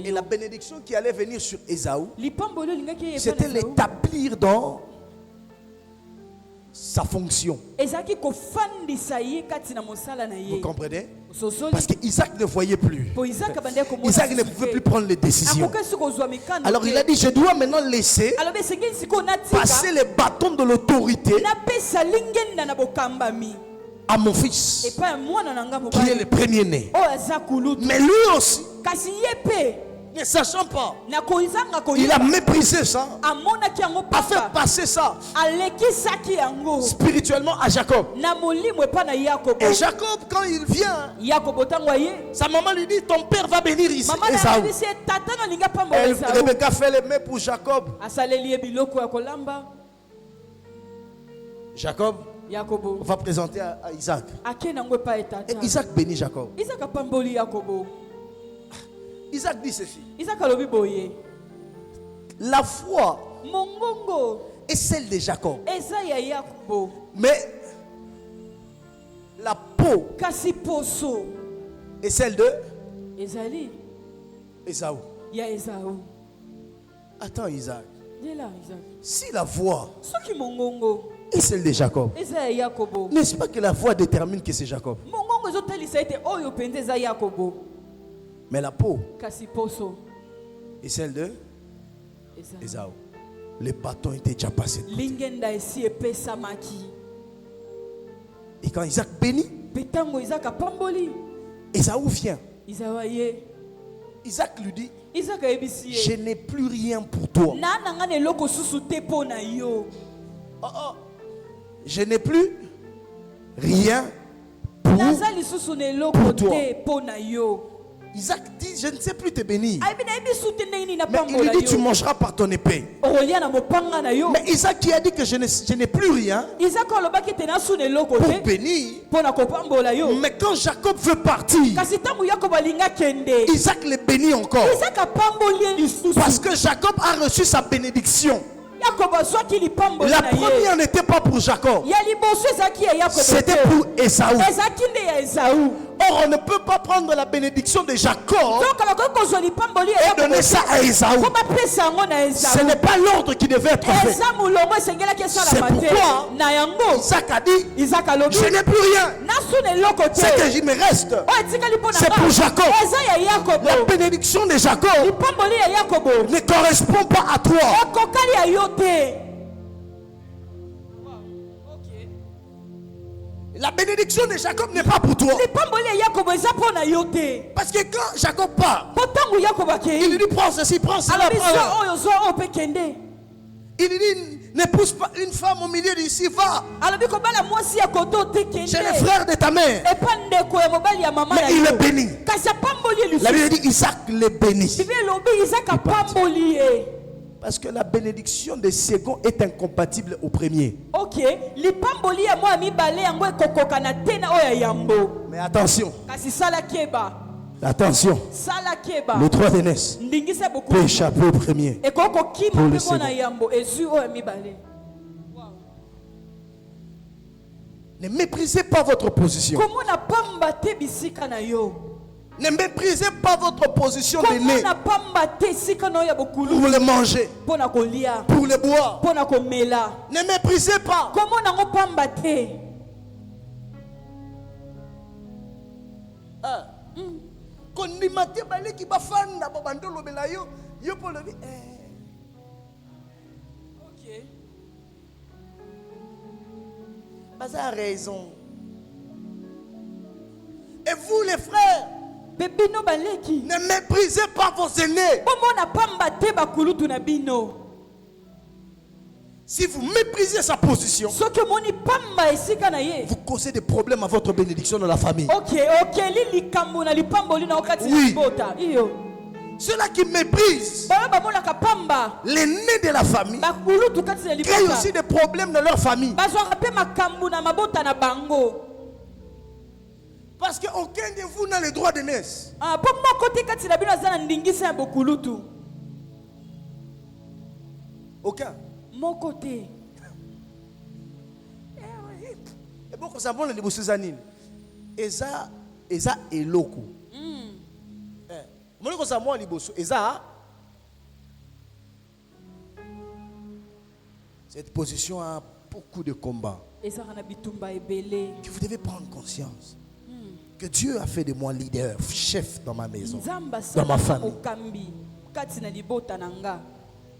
Et la bénédiction qui allait venir sur Ésaü, c'était l'établir dans sa fonction. Vous comprenez? Parce qu'Isaac ne voyait plus. Isaac ne pouvait plus prendre les décisions. Alors il a dit, je dois maintenant laisser passer les bâtons de l'autorité à mon fils, qui est le premier-né. Mais lui aussi, ne sachant pas, il a méprisé ça, a fait passer ça spirituellement à Jacob. Et Jacob, quand il vient, sa maman lui dit, ton père va bénir Ésaü. Rebecca fait les mets pour Jacob. Jacob va présenter à Isaac. Et Isaac bénit Jacob. Isaac dit ceci. La foi est celle de Jacob. Mais la peau est celle de Ésaü. Attends, Isaac. Si la voix est celle de Jacob, n'est-ce pas que la voix détermine que c'est Jacob? Mais la peau est celle de Ésaü. Les bâtons étaient déjà passés. Et quand Isaac bénit, Ésaü vient. Isaac lui dit, je n'ai plus rien pour toi. Je n'ai plus rien pour toi. Isaac dit, je ne sais plus te bénir. Mais il lui dit, tu mangeras par ton épée. Mais Isaac qui a dit que je n'ai plus rien pour bénir. Mais quand Jacob veut partir, Isaac le bénit encore. Parce que Jacob a reçu sa bénédiction. La première n'était pas pour Jacob, c'était pour Ésaü. Or on ne peut pas prendre la bénédiction de Jacob et donner ça à Ésaü. Ce n'est pas l'ordre qui devait être fait. C'est pourquoi Isaac a dit, je n'ai plus rien. Ce qui me reste, c'est pour Jacob. La bénédiction de Jacob ne correspond pas à toi. La bénédiction de Jacob n'est pas pour toi. Parce que quand Jacob part, il lui dit prends ceci, prends cela. Il dit, n'épouse pas une femme au milieu d'ici, va. C'est le frère de ta mère. Mais il le bénit. La Bible dit, Isaac le bénit. Parce que la bénédiction des seconds est incompatible au premier. Mais attention. Attention. Le droit d'aînesse peut échapper au premier. Pour le second. Ne méprisez pas votre position. Ne méprisez pas votre position d'aîné. Pour le manger, pour le boire. Ne méprisez pas. Pas à raison. Et vous les frères, ne méprisez pas vos aînés. Si vous méprisez sa position, vous causez des problèmes à votre bénédiction dans la famille. Oui. Ceux-là qui méprisent l'aîné de la famille créent aussi des problèmes dans leur famille. Parce qu'aucun de vous n'a le droit d'aînesse. Aucun. Mon côté. Et bon, ça va, les bossanines. Eza eloko. Mon ça moi les bosso. Eza. Cette position a beaucoup de combats. Que vous devez prendre conscience. Que Dieu a fait de moi leader, chef dans ma maison, dans ma famille.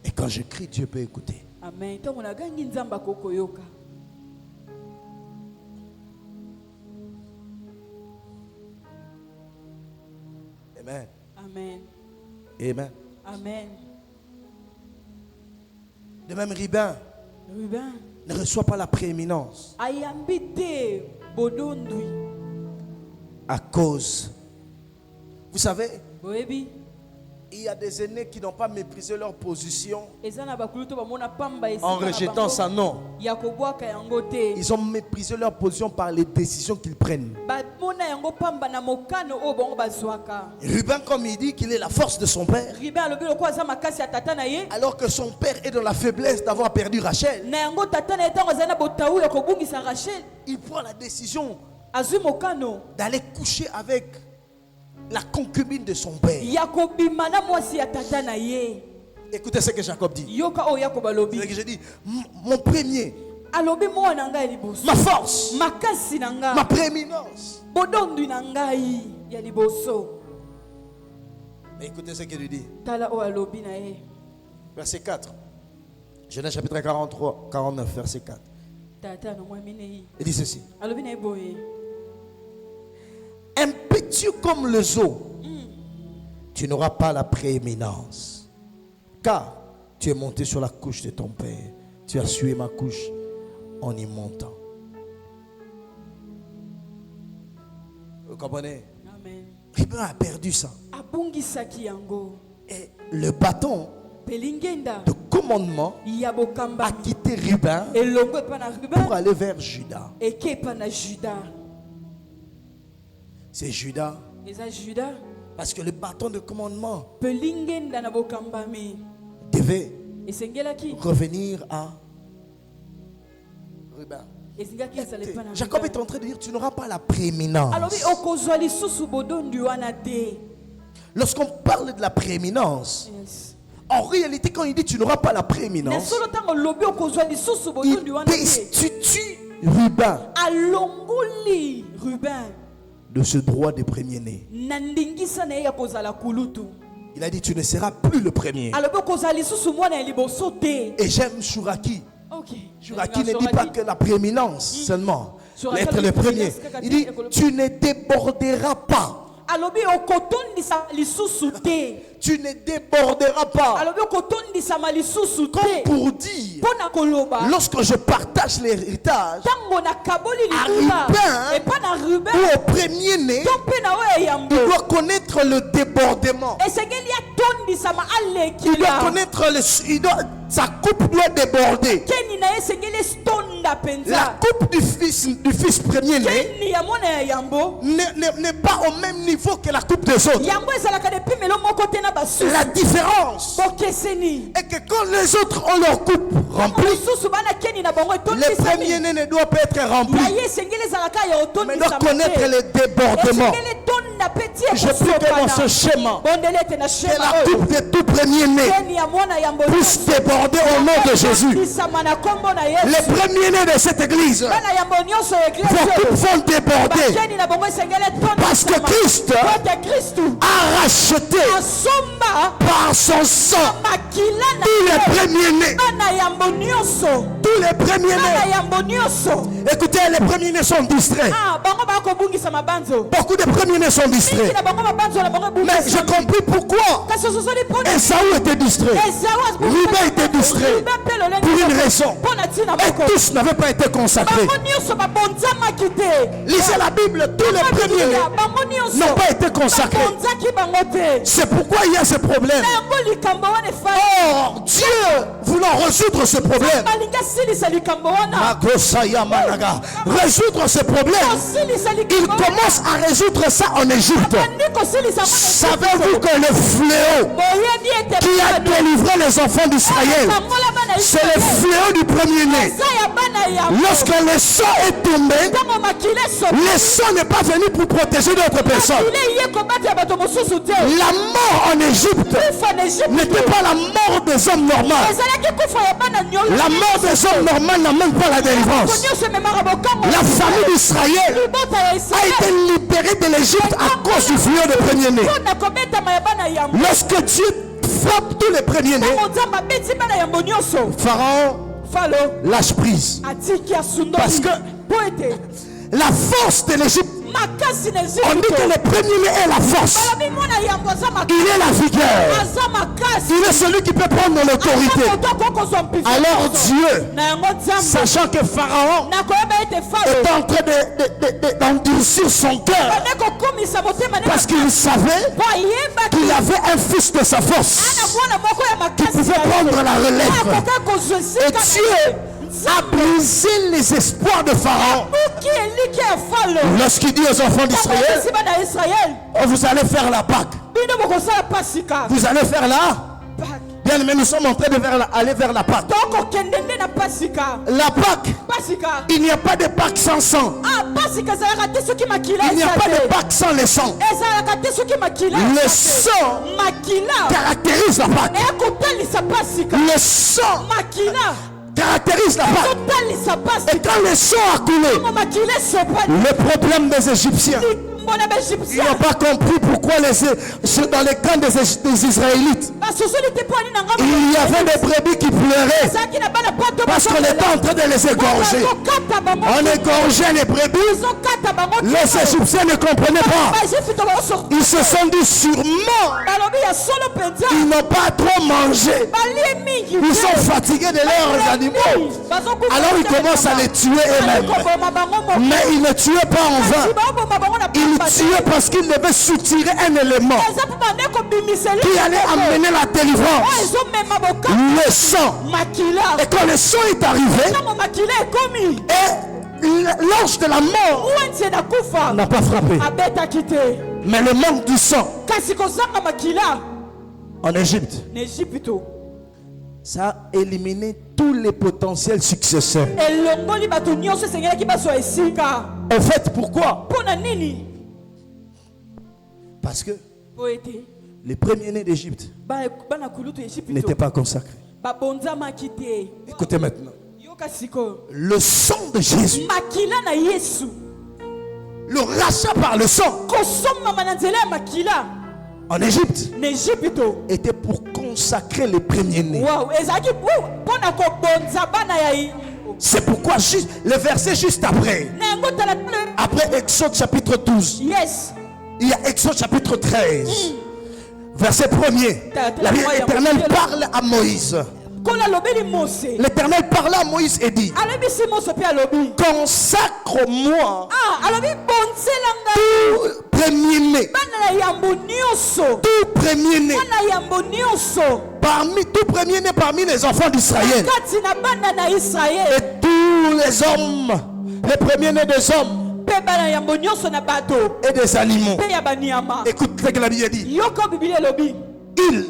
Et quand je crie, Dieu peut écouter. Amen. Amen. Amen. Amen. Amen. De même, Rubin ne reçoit pas la prééminence à cause. Vous savez, il y a des aînés qui n'ont pas méprisé leur position en rejetant sa nom. Ils ont méprisé leur position par les décisions qu'ils prennent. Rubin, comme il dit qu'il est la force de son père, alors que son père est dans la faiblesse d'avoir perdu Rachel, il prend la décision d'aller coucher avec la concubine de son père. Écoutez ce que Jacob dit. C'est ce que je dis. Mon premier, ma force, ma prééminence. Mais écoutez ce qu'il lui dit. Verset 4. Genèse chapitre 43, 49, verset 4. Il dit ceci. Impétueux comme les eaux, tu n'auras pas la prééminence, car tu es monté sur la couche de ton père. Tu as sué ma couche en y montant. Vous comprenez? Rubin a perdu ça. Et le bâton de commandement a quitté Rubin pour aller vers Juda. C'est Judas. Parce que le bâton de commandement devait revenir à Rubin. Jacob est en train de dire, tu n'auras pas la prééminence. Lorsqu'on parle de la prééminence, en réalité, quand il dit tu n'auras pas la prééminence, il destitue Rubin de ce droit de premier-né. Il a dit tu ne seras plus le premier. Et j'aime Chouraki. Chouraki ne dit pas que la prééminence seulement, être le premier. Il dit tu ne déborderas pas Tu ne déborderas pas. Comme pour dire, lorsque je partage l'héritage, à Ruben ou au premier-né, il doit connaître le débordement. Il doit connaître sa coupe doit déborder. La coupe du fils premier-né n'est pas au même niveau que la coupe des autres. La différence est que quand les autres ont leur coupe remplie, les premiers-nés ne doivent pas être remplis, mais doivent connaître les débordements. Je prie que dans ce schéma, que la coupe des tout premiers-nés puisse déborder au nom de Jésus. Les premiers-nés de cette église, vos coupes vont déborder parce que Christ a racheté par son sang tous les premiers-nés. Tous les premiers-nés. Écoutez, les premiers-nés sont distraits. Beaucoup de premiers-nés sont distraits. Mais j'ai compris pourquoi Esaü était distrait. Ruben était distrait. Pour une raison. Et tous n'avaient pas été consacrés. Lisez la Bible, tous les premiers-nés n'ont pas été consacrés. C'est pourquoi il y a ce problème. Or, Dieu voulant résoudre ce problème, résoudre ce problème, il commence à résoudre ça en Égypte. Savez-vous que le fléau qui a délivré les enfants d'Israël, c'est le fléau du premier-né? Lorsque le sang est tombé, le sang n'est pas venu pour protéger d'autres personnes. La mort en Égypte n'était pas la mort des hommes normaux. La mort des hommes normaux n'amène pas la délivrance. La famille d'Israël a été libérée de l'Égypte à cause du fléau de premier-né. Lorsque Dieu frappe tous les premiers-nés, Pharaon lâche prise. Parce que la force de l'Égypte, on dit que le premier-né est la force. Il est la vigueur. Il est celui qui peut prendre l'autorité. Alors Dieu, sachant que Pharaon est en train d'endurcir son cœur, parce qu'il savait qu'il avait un fils de sa force qui pouvait prendre la relève. Et Dieu a brisé les espoirs de Pharaon lorsqu'il dit aux enfants d'Israël, oh, vous allez faire la Pâque. Vous allez faire la Bien, mais nous sommes en train d'aller vers la Pâque. La Pâque, il n'y a pas de Pâque sans sang. Il n'y a pas de Pâque sans le sang. Le sang caractérise la Pâque. Le sang caractérise la Pâque. Et quand le sang a coulé, le problème des Égyptiens, ils n'ont pas compris pourquoi dans les camps des Israélites, il y avait des brebis qui pleuraient parce qu'on était en train de les égorger. On égorgeait les brebis. Les Égyptiens ne comprenaient pas. Ils se sont dit sûrement ils n'ont pas trop mangé. Ils sont fatigués de leurs animaux. Alors ils commencent à les tuer eux-mêmes. Mais ils ne tuaient pas en vain. Ils tuaient parce qu'ils devaient soutirer un élément qui allait amener la délivrance. Le sang. Et quand le sang est arrivé, et l'ange de la mort n'a pas frappé. Mais le manque du sang en Égypte, ça a éliminé tous les potentiels successeurs. En fait, pourquoi? Parce que les premiers-nés d'Égypte n'étaient pas consacrés. Écoutez maintenant. Le sang de Jésus, le rachat par le sang en Égypte était pour consacrer les premiers-nés. C'est pourquoi le verset juste après Exode chapitre 12, Il y a Exode chapitre 13, verset 1er. L'Éternel parle à Moïse. L'Éternel parla à Moïse et dit: consacre-moi tout premier-né. Tout premier-né. Tout premier-né parmi les enfants d'Israël. Et tous les hommes, les premiers-nés des hommes et des animaux. Écoute ce que la Bible dit. Ils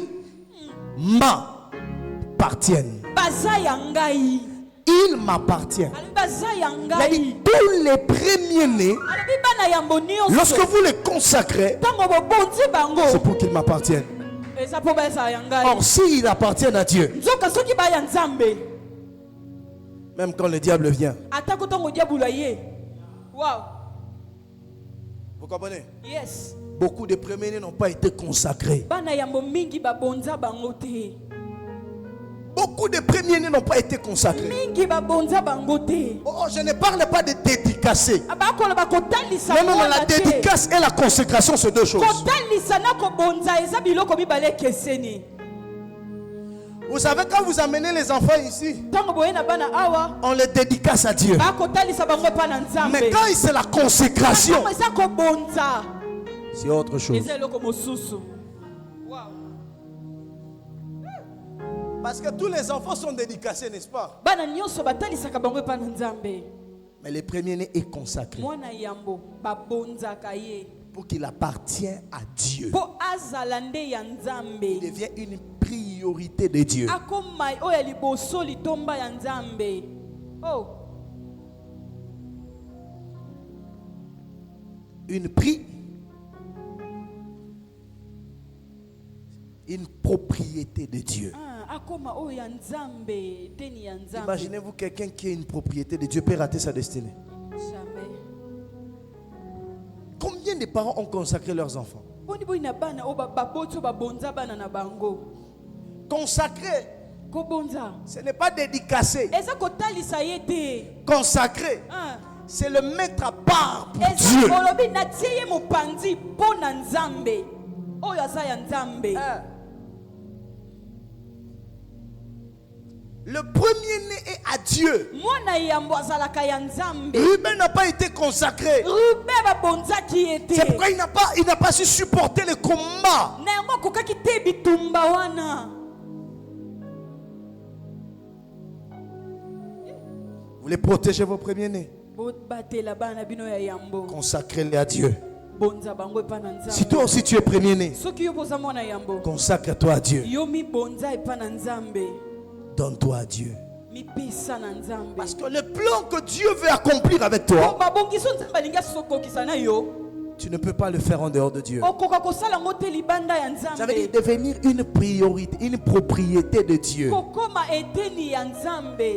m'appartiennent. Ils m'appartiennent. Tous les premiers-nés, lorsque vous les consacrez, c'est pour qu'ils m'appartiennent. Or, s'ils appartiennent à Dieu, même quand le diable vient, vous comprenez? Yes. Beaucoup de premiers-nés n'ont pas été consacrés. Beaucoup de premiers-nés n'ont pas été consacrés. Oh, je ne parle pas de dédicacés. Non, la dédicace et la consécration, c'est deux choses. Vous savez, quand vous amenez les enfants ici, on les dédicace à Dieu. Mais quand c'est la consécration, c'est autre chose. Parce que tous les enfants sont dédicacés, n'est-ce pas? Mais le premier-né est consacré pour qu'il appartienne à Dieu. Il devient une priorité de Dieu. Une propriété de Dieu. Imaginez-vous quelqu'un qui a une propriété de Dieu peut rater sa destinée. Jamais. Combien de parents ont consacré leurs enfants? Consacré, ce n'est pas dédicacé. Consacré, c'est le mettre à part pour Dieu. Le premier-né est à Dieu. Ruben n'a pas été consacré. C'est pourquoi il n'a pas su supporter le combat. Vous voulez protéger vos premiers-nés? Consacrez-les à Dieu. Si toi aussi tu es premier-né, consacre-toi à Dieu. Donne-toi à Dieu. Parce que le plan que Dieu veut accomplir avec toi, tu ne peux pas le faire en dehors de Dieu. Ça veut dire devenir une priorité, une propriété de Dieu.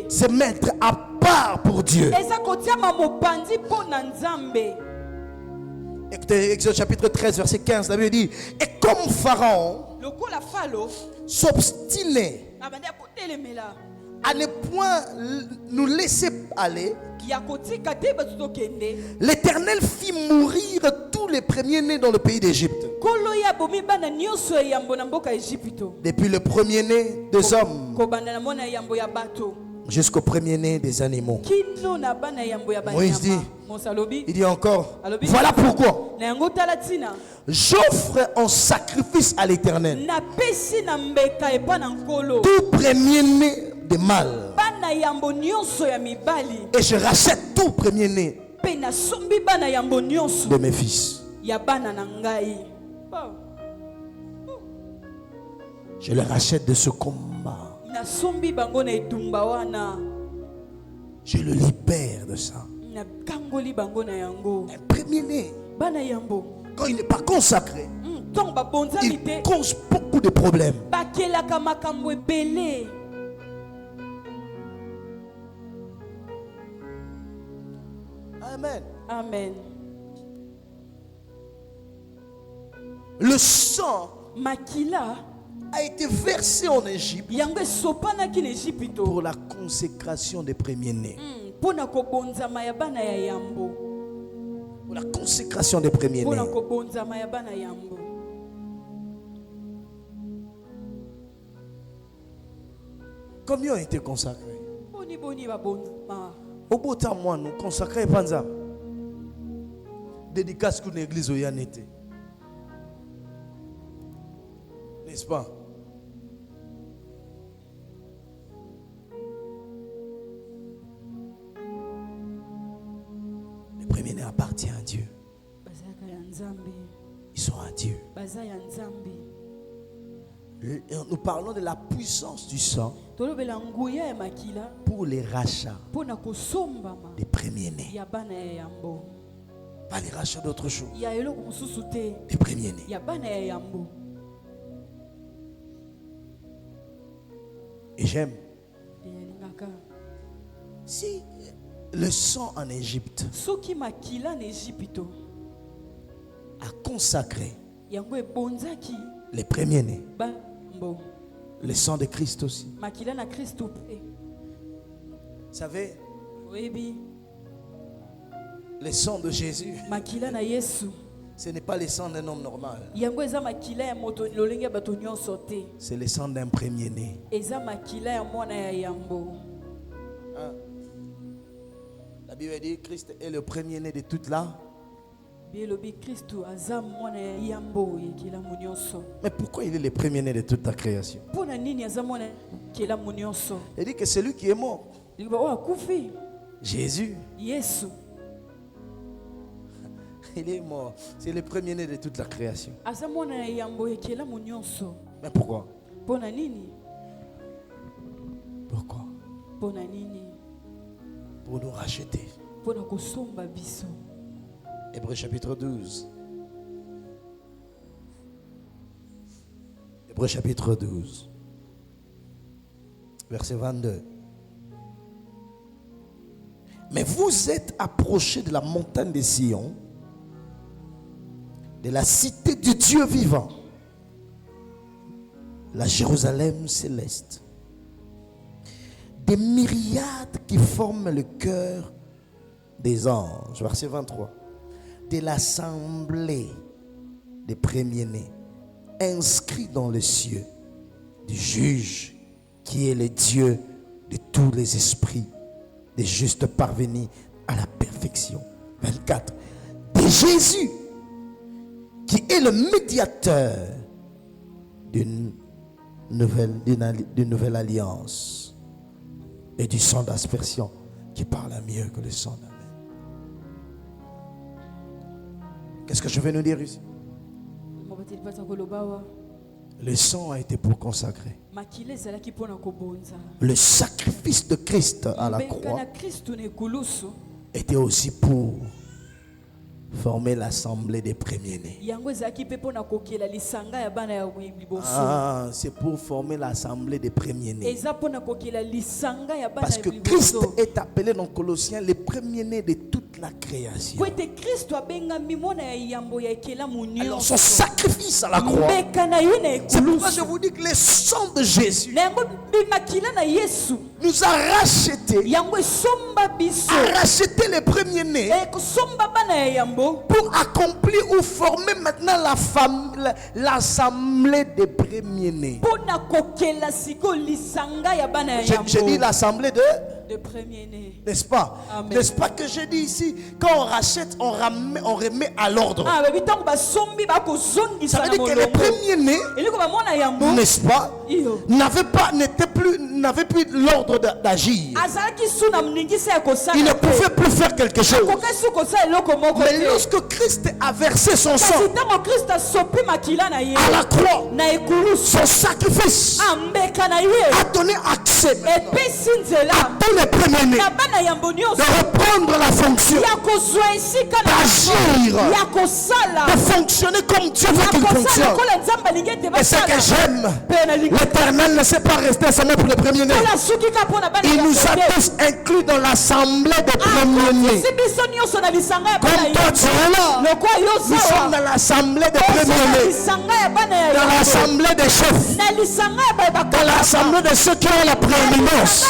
Se mettre à part pour Dieu. Écoutez, Exode chapitre 13, verset 15, la Bible dit: et comme Pharaon s'obstinait à ne point nous laisser aller, l'Éternel fit mourir tous les premiers-nés dans le pays d'Égypte. Depuis le premier-né des hommes jusqu'au premier-né des animaux. Moïse dit, il dit encore: voilà pourquoi j'offre en sacrifice à l'Éternel tout premier-né de mâle, et je rachète tout premier-né de mes fils. Je le rachète de ce combat. Je le libère de ça. Un premier-né, quand il n'est pas consacré, il cause beaucoup de problèmes. Amen. Amen. Le sang a été versé en Égypte pour la consécration des premiers-nés. Pour la consécration des premiers-nés. Combien ont été consacrés? Au bout de temps, moi, nous consacrons Panza. Dédicace pour l'église où il y a été. N'est-ce pas? Les premiers-nés appartiennent à Dieu. Ils sont à Dieu. Nous parlons de la puissance du sang pour les rachats des premiers-nés. Pas les rachats d'autres choses. Les premiers-nés. Et j'aime. Si le sang en Égypte a consacré les premiers-nés, le sang de Christ aussi. Vous savez, le sang de Jésus, ce n'est pas le sang d'un homme normal. C'est le sang d'un premier-né. La Bible dit que Christ est le premier-né de toute la. Mais pourquoi il est le premier-né de toute la création? Il dit que c'est lui qui est mort. Jésus. Il est mort. C'est le premier-né de toute la création. Mais pourquoi? Pourquoi? Pour nous racheter. Hébreux chapitre 12. Hébreux chapitre 12. Verset 22. Mais vous êtes approchés de la montagne de Sion, de la cité du Dieu vivant, la Jérusalem céleste, des myriades qui forment le cœur des anges. Verset 23. De l'assemblée des premiers-nés, inscrits dans les cieux, du juge qui est le Dieu de tous les esprits, des justes parvenus à la perfection. 24. De Jésus qui est le médiateur d'une nouvelle alliance et du sang d'aspersion qui parle mieux que le sang d'Abel. Qu'est-ce que je vais nous dire ici? Le sang a été pour consacrer. Le sacrifice de Christ à la croix était aussi pour former l'assemblée des premiers-nés. Ah, c'est pour former l'assemblée des premiers-nés. Parce que Christ est appelé dans Colossiens le premier-né de toute la création. Alors son sacrifice à la croix, c'est pourquoi je vous dis que le sang de Jésus nous a rachetés, a racheté les premiers-nés pour accomplir ou former maintenant l'assemblée des premiers-nés. J'ai dit l'assemblée de premiers-nés. N'est-ce pas? Amen. N'est-ce pas que j'ai dit ici, quand on rachète, on remet à l'ordre. Ça veut dire que les premiers-nés, n'est-ce pas, n'avaient plus l'ordre d'agir. Ils ne pouvaient plus faire quelque chose. Mais lorsque Christ a versé son sang à la croix, son sacrifice a donné accès à tous les premiers-nés de reprendre la fonction, d'agir, de fonctionner comme Dieu veut qu'il fonctionne. Et ce que j'aime, l'Éternel ne s'est pas resté seulement pour les premiers-nés. Il nous a tous inclus dans l'assemblée des premiers-nés. Comme toi tu es là, nous sommes dans l'assemblée des premiers-nés, dans l'assemblée des chefs, dans l'assemblée de ceux qui ont la prééminence.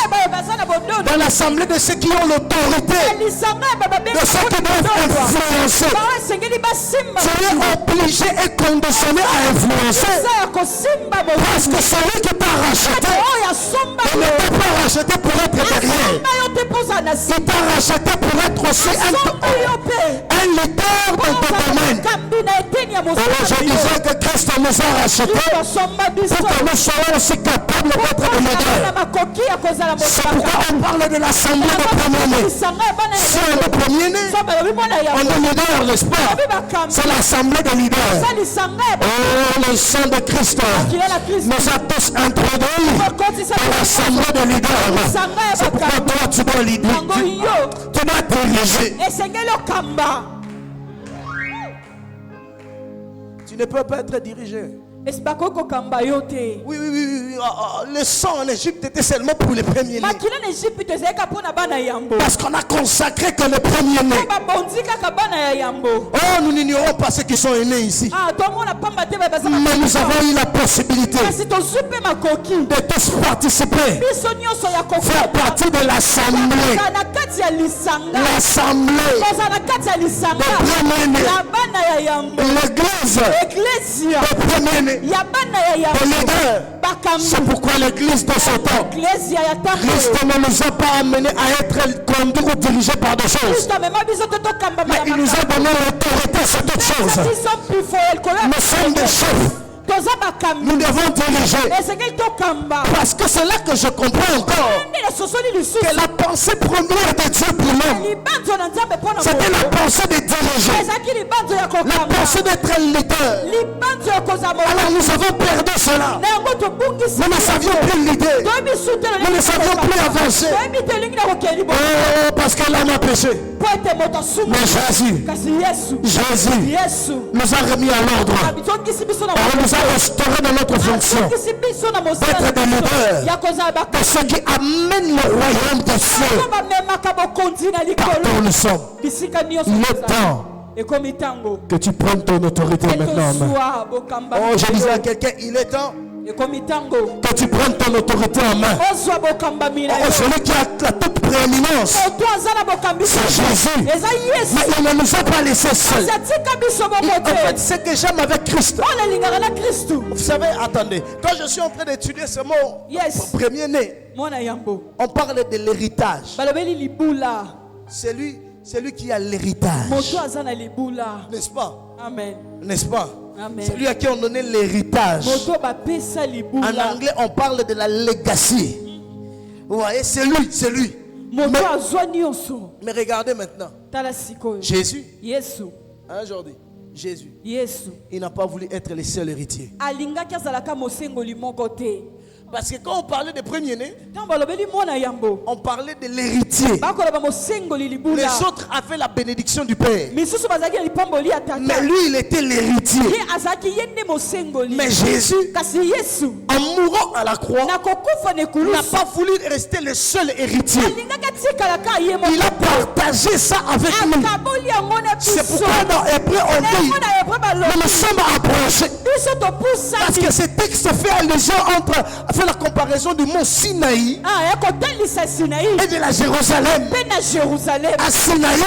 Dans l'assemblée de ceux qui ont l'autorité, de ceux qui doivent influencer. Tu es obligé et conditionné à influencer. Parce que celui qui t'a racheté, il n'était pas racheté pour être derrière. Il t'a racheté pour être aussi un leader dans ton domaine. Alors je disais que Christ nous a rachetés pour que nous soyons aussi capables d'être des leaders. C'est pourquoi on parle de l'assemblée de premiers-nés. Si on est premier-né, on est leader, n'est-ce pas? C'est l'assemblée des leaders. Oh, le sang de Christ nous a tous introduits dans l'assemblée des leaders. C'est pourquoi toi tu dois leader. Tu dois diriger. Tu ne peux pas être dirigé. Oui. Le sang en Égypte était seulement pour les premiers-nés. Parce qu'on a consacré que les premiers-nés. Oh, nous n'ignorons pas ceux qui sont nés ici. Mais nous avons eu la possibilité de tous participer, faire partie de l'assemblée. L'assemblée des premiers-nés. L'église des premiers-nés. C'est pourquoi l'église de ce temps, Christ ne nous a pas amenés à être conduits ou dirigés par des choses, mais il nous a donné l'autorité sur toutes choses. Nous sommes des chefs. Nous devons diriger. Parce que c'est là que je comprends encore que la pensée première de Dieu pour l'homme, c'était la pensée de diriger, la pensée d'être un leader. Alors nous avons perdu cela. Nous ne savions plus l'idée. Nous ne savions plus avancer. Oh, parce que l'homme a péché. Mais Jésus nous a remis à l'ordre. On nous a restauré dans notre fonction d'être des leaders, de ceux qui amènent le royaume des cieux partout où nous sommes. Il est temps que tu prennes ton autorité maintenant. Oh, je disais à quelqu'un, il est temps que tu prennes ton autorité en main. Oh, celui qui a la toute prééminence, c'est Jésus. Mais il ne nous a pas laissé seuls. En fait, ce que j'aime avec Christ, vous savez, attendez, quand je suis en train d'étudier ce mot, premier-né, on parle de l'héritage. Celui qui a l'héritage, n'est-ce pas? Amen. N'est-ce pas? Amen. Celui à qui on donnait l'héritage. En anglais, on parle de la legacy. Vous voyez, c'est lui. Mais regardez maintenant. Jésus. Aujourd'hui, Jésus. Il n'a pas voulu être le seul héritier. Parce que quand on parlait des premiers-nés, on parlait de l'héritier. Les autres avaient la bénédiction du Père. Mais lui, il était l'héritier. Mais Jésus, en mourant à la croix, n'a pas voulu rester le seul héritier. Il a partagé ça avec nous. C'est pourquoi dans Hébreu on dit, nous nous sommes approchés. Parce que ce texte fait allusion fait la comparaison du mont Sinaï et de la Jérusalem. À Sinaï,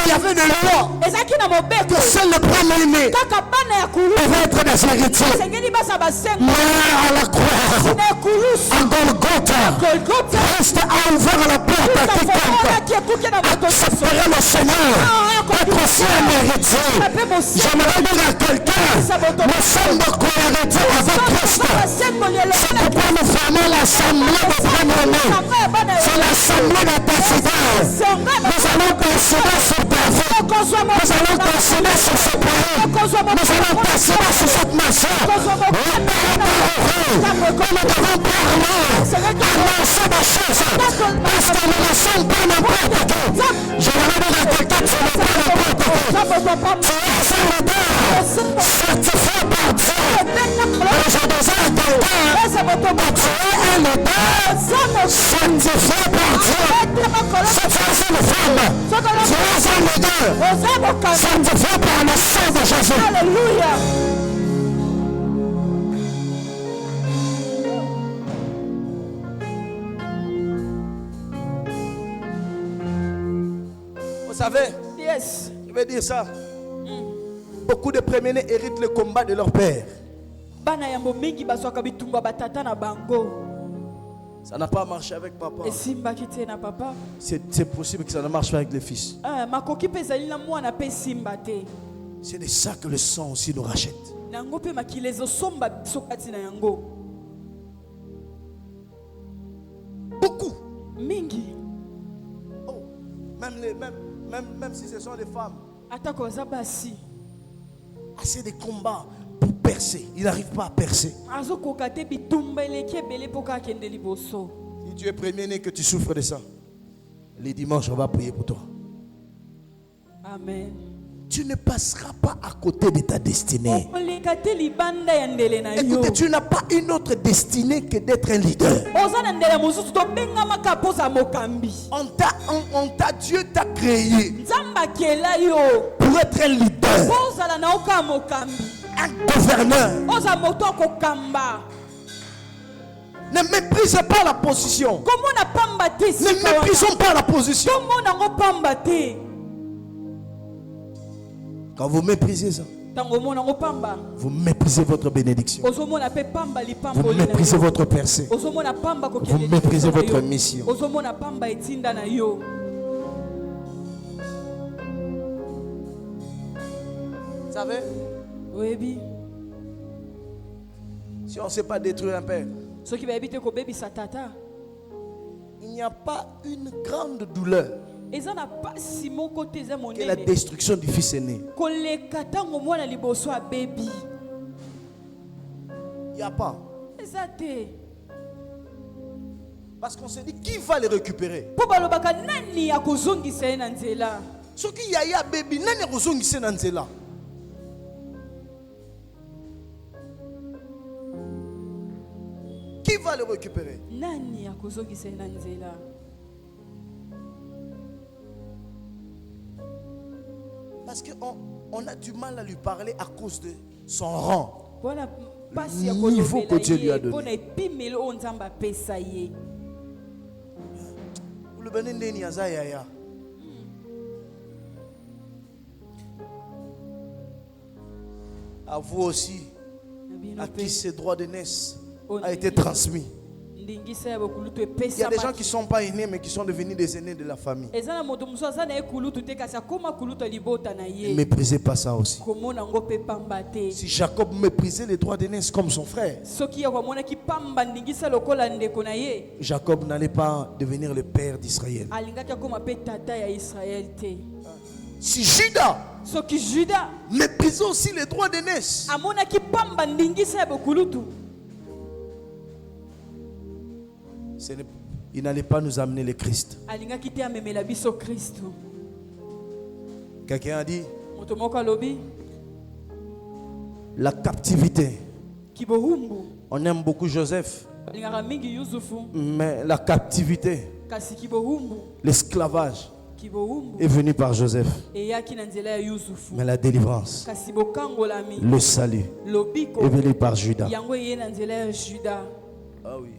il y avait une loi que seul le premier-né devait être des héritiers. Mais à la croix, à Golgotha, Christ a ouvert la porte à quiconque accepterait le Seigneur être aussi un héritier. J'aimerais dire à quelqu'un, nous sommes de co-héritiers avec Christ. C'est pourquoi nous formons l'assemblée des premiers-nés. C'est l'assemblée des décideurs. Nous allons décider sur David. Nous allons décider sur ce pays. Nous allons décider sur cette nation. Nous devons parler, annoncer des choses. Parce que nous ne sommes pas n'importe qui. Je vais dire à quelqu'un, tu n'es pas n'importe qui. Tu es un leader certifié par Dieu. Et je disais à quelqu'un, tu es un leader sanctifié par Dieu. Si tu es une femme, tu es un leader sanctifié par le sang de Jésus. Alléluia. savez, Yes. je vais dire ça. Beaucoup de premiers-nés héritent le combat de leur père. Bana yambo mingi baswaka bitumba batata na bango. Ça n'a pas marché avec papa. Et simba kite na papa. C'est possible que ça ne marche pas avec les fils. Makoki pe zali na mwana pe simba te. C'est de ça que le sang aussi nous rachète. Nango pe makilezo somba sokati na yango. Beaucoup. Mingi. Oh, même si ce sont des femmes. Atako zabasi. Assez de combats pour percer. Ils n'arrivent pas à percer. Si tu es premier-né que tu souffres de ça, les dimanches on va prier pour toi. Amen. Tu ne passeras pas à côté de ta destinée. Écoutez, tu n'as pas une autre destinée que d'être un leader. Dieu t'a créé pour être un leader, un gouverneur. Ne méprisez pas la position. Ne méprisons pas la position. Quand vous méprisez ça, vous méprisez votre bénédiction. Vous méprisez votre percée. Vous méprisez votre mission. Vous savez, si on ne sait pas détruire un père, il n'y a pas une grande douleur que la destruction du fils aîné. Il n'y a pas. Parce qu'on s'est dit, qui va les récupérer? Ce qui y a baby, nani kozongisa na nzela. Qui va le récupérer? Parce qu'on a du mal à lui parler à cause de son rang. Le niveau que Dieu lui a donné. À vous aussi, à qui ce droit de naissance a été transmis. Il y a des gens qui ne sont pas aînés mais qui sont devenus des aînés de la famille. Ne méprisez pas ça aussi. Si Jacob méprisait les droits de naissance comme son frère, Jacob n'allait pas devenir le père d'Israël. Si Judas méprisait aussi les droits de naissance, il n'allait pas nous amener le Christ. Quelqu'un a dit la captivité. On aime beaucoup Joseph, mais la captivité, l'esclavage est venu par Joseph. Mais la délivrance, le salut est venu par Judas. Ah oui.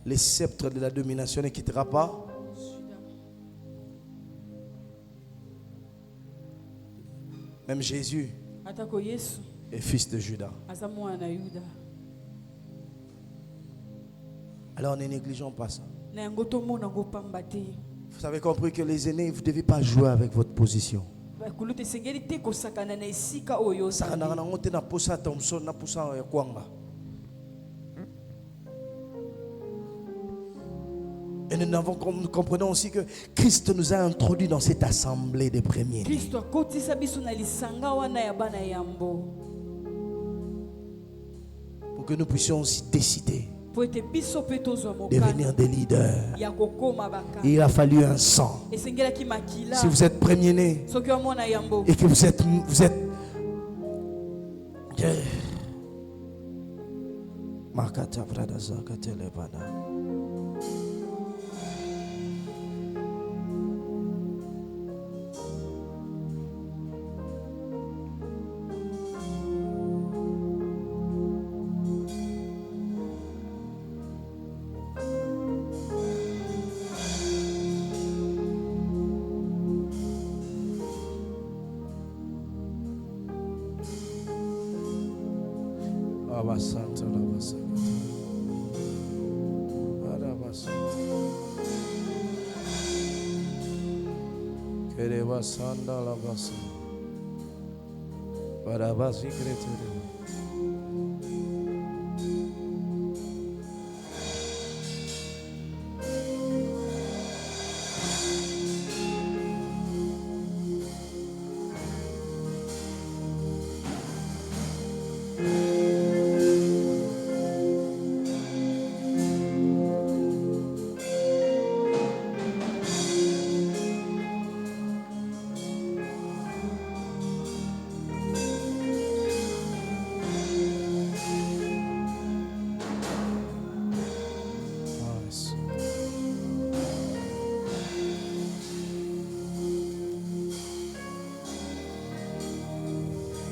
Le sceptre de la domination ne quittera pas. Même Jésus est fils de Judas. Alors ne négligeons pas ça. Vous avez compris que les aînés, vous ne devez pas jouer avec votre position. Et nous comprenons aussi que Christ nous a introduits dans cette assemblée des premiers. Pour que nous puissions aussi décider de devenir des leaders. Il a fallu un sang. Si vous êtes premier-né et que vous êtes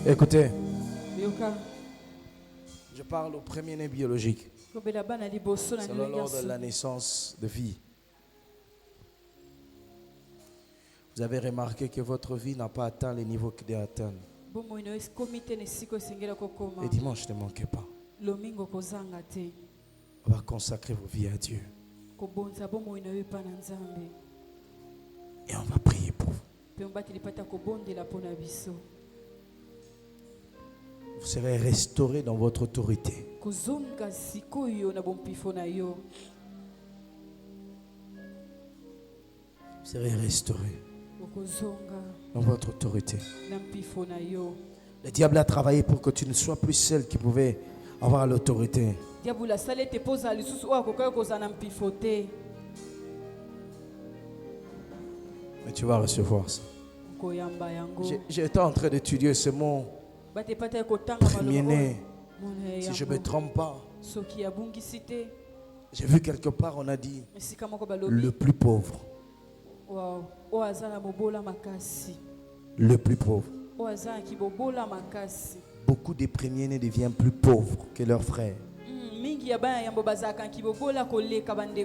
Écoutez, je parle au premier-né biologique. C'est lors de la naissance de vie. Vous avez remarqué que votre vie n'a pas atteint les niveaux qu'il doit atteindre. Et dimanche, ne manquez pas. On va consacrer vos vies à Dieu. Et on va prier pour vous. Vous serez restauré dans votre autorité. Vous serez restauré dans votre autorité. Le diable a travaillé pour que tu ne sois plus celle qui pouvait avoir l'autorité. Mais tu vas recevoir ça. J'étais en train d'étudier ce mot. Premier-né, si je ne me trompe pas, j'ai vu quelque part, on a dit le plus pauvre. Le plus pauvre. Beaucoup de premiers-nés deviennent plus pauvres que leurs frères.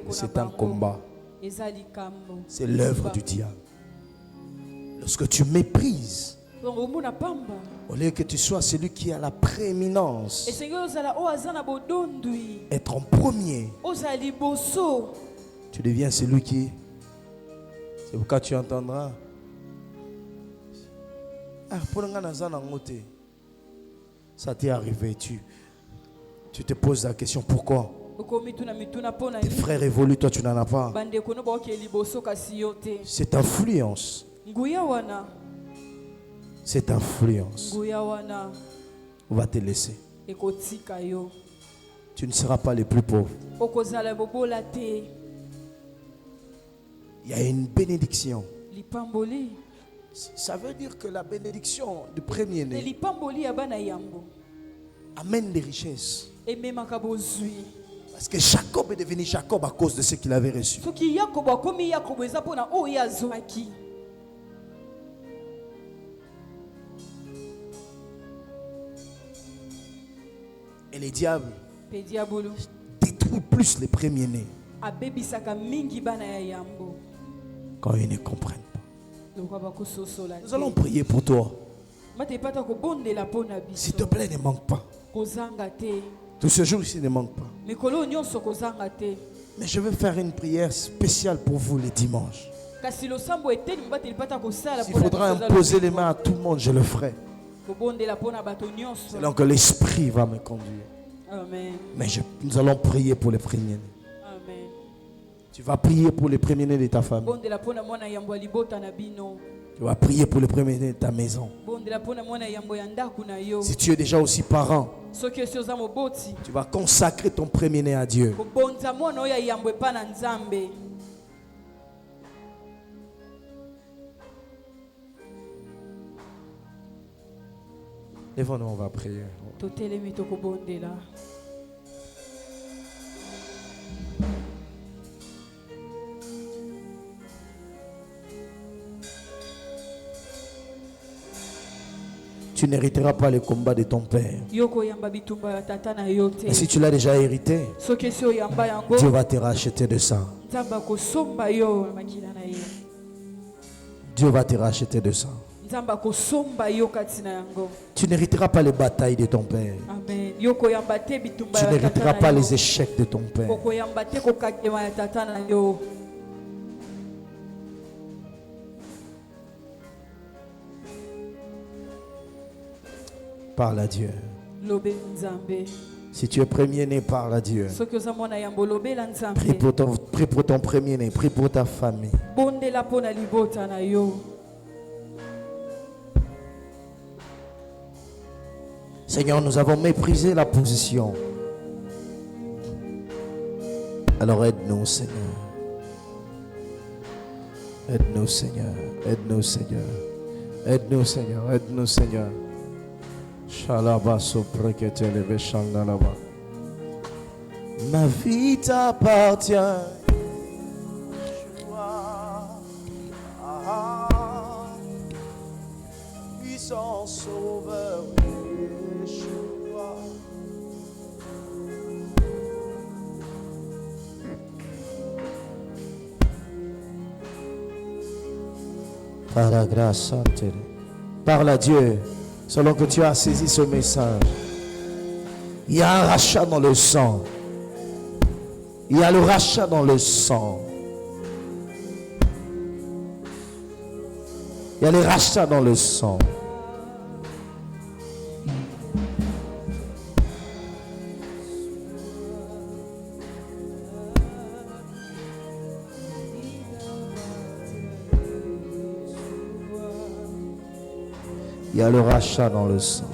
C'est un combat. C'est l'œuvre du diable. Lorsque tu méprises, au lieu que tu sois celui qui a la prééminence, être en premier, tu deviens celui qui... C'est pourquoi tu entendras. Ça t'est arrivé, tu te poses la question pourquoi tes frères évoluent, toi tu n'en as pas. Cette influence. Cette influence va te laisser. Tu ne seras pas le plus pauvre. Il y a une bénédiction. Ça veut dire que la bénédiction du premier-né amène des richesses. Parce que Jacob est devenu Jacob à cause de ce qu'il avait reçu. Et les diables détruisent plus les premiers-nés quand ils ne comprennent pas. Nous allons prier pour toi. S'il te plaît, ne manque pas. Tout ce jour ici ne manque pas. Mais je veux faire une prière spéciale pour vous les dimanches. S'il faudra imposer les mains à tout le monde, je le ferai. C'est là que l'Esprit va me conduire. Amen. Mais nous allons prier pour les premiers-nés. Amen. Tu vas prier pour les premiers-nés de ta famille. Tu vas prier pour les premiers-nés de ta maison. Si tu es déjà aussi parent, tu vas consacrer ton premier-né à Dieu. Lève-nous, on va prier. Tu n'hériteras pas le combat de ton père. Et si tu l'as déjà hérité, Dieu va te racheter de ça. Dieu va te racheter de ça. Tu n'hériteras pas les batailles de ton père. Amen. Tu n'hériteras pas les échecs de ton père. Parle à Dieu. Si tu es premier-né, parle à Dieu. Prie pour ton premier-né, prie pour ta famille. Seigneur, nous avons méprisé la position. Alors aide-nous, Seigneur. Aide-nous, Seigneur. Aide-nous, Seigneur. Aide-nous, Seigneur. Aide-nous, Seigneur. Ma vie t'appartient. Puissant sauveur. Par la grâce, parle à Dieu, selon que tu as saisi ce message. Il y a un rachat dans le sang. Il y a le rachat dans le sang. Il y a les rachats dans le sang. Il y a le rachat dans le sang.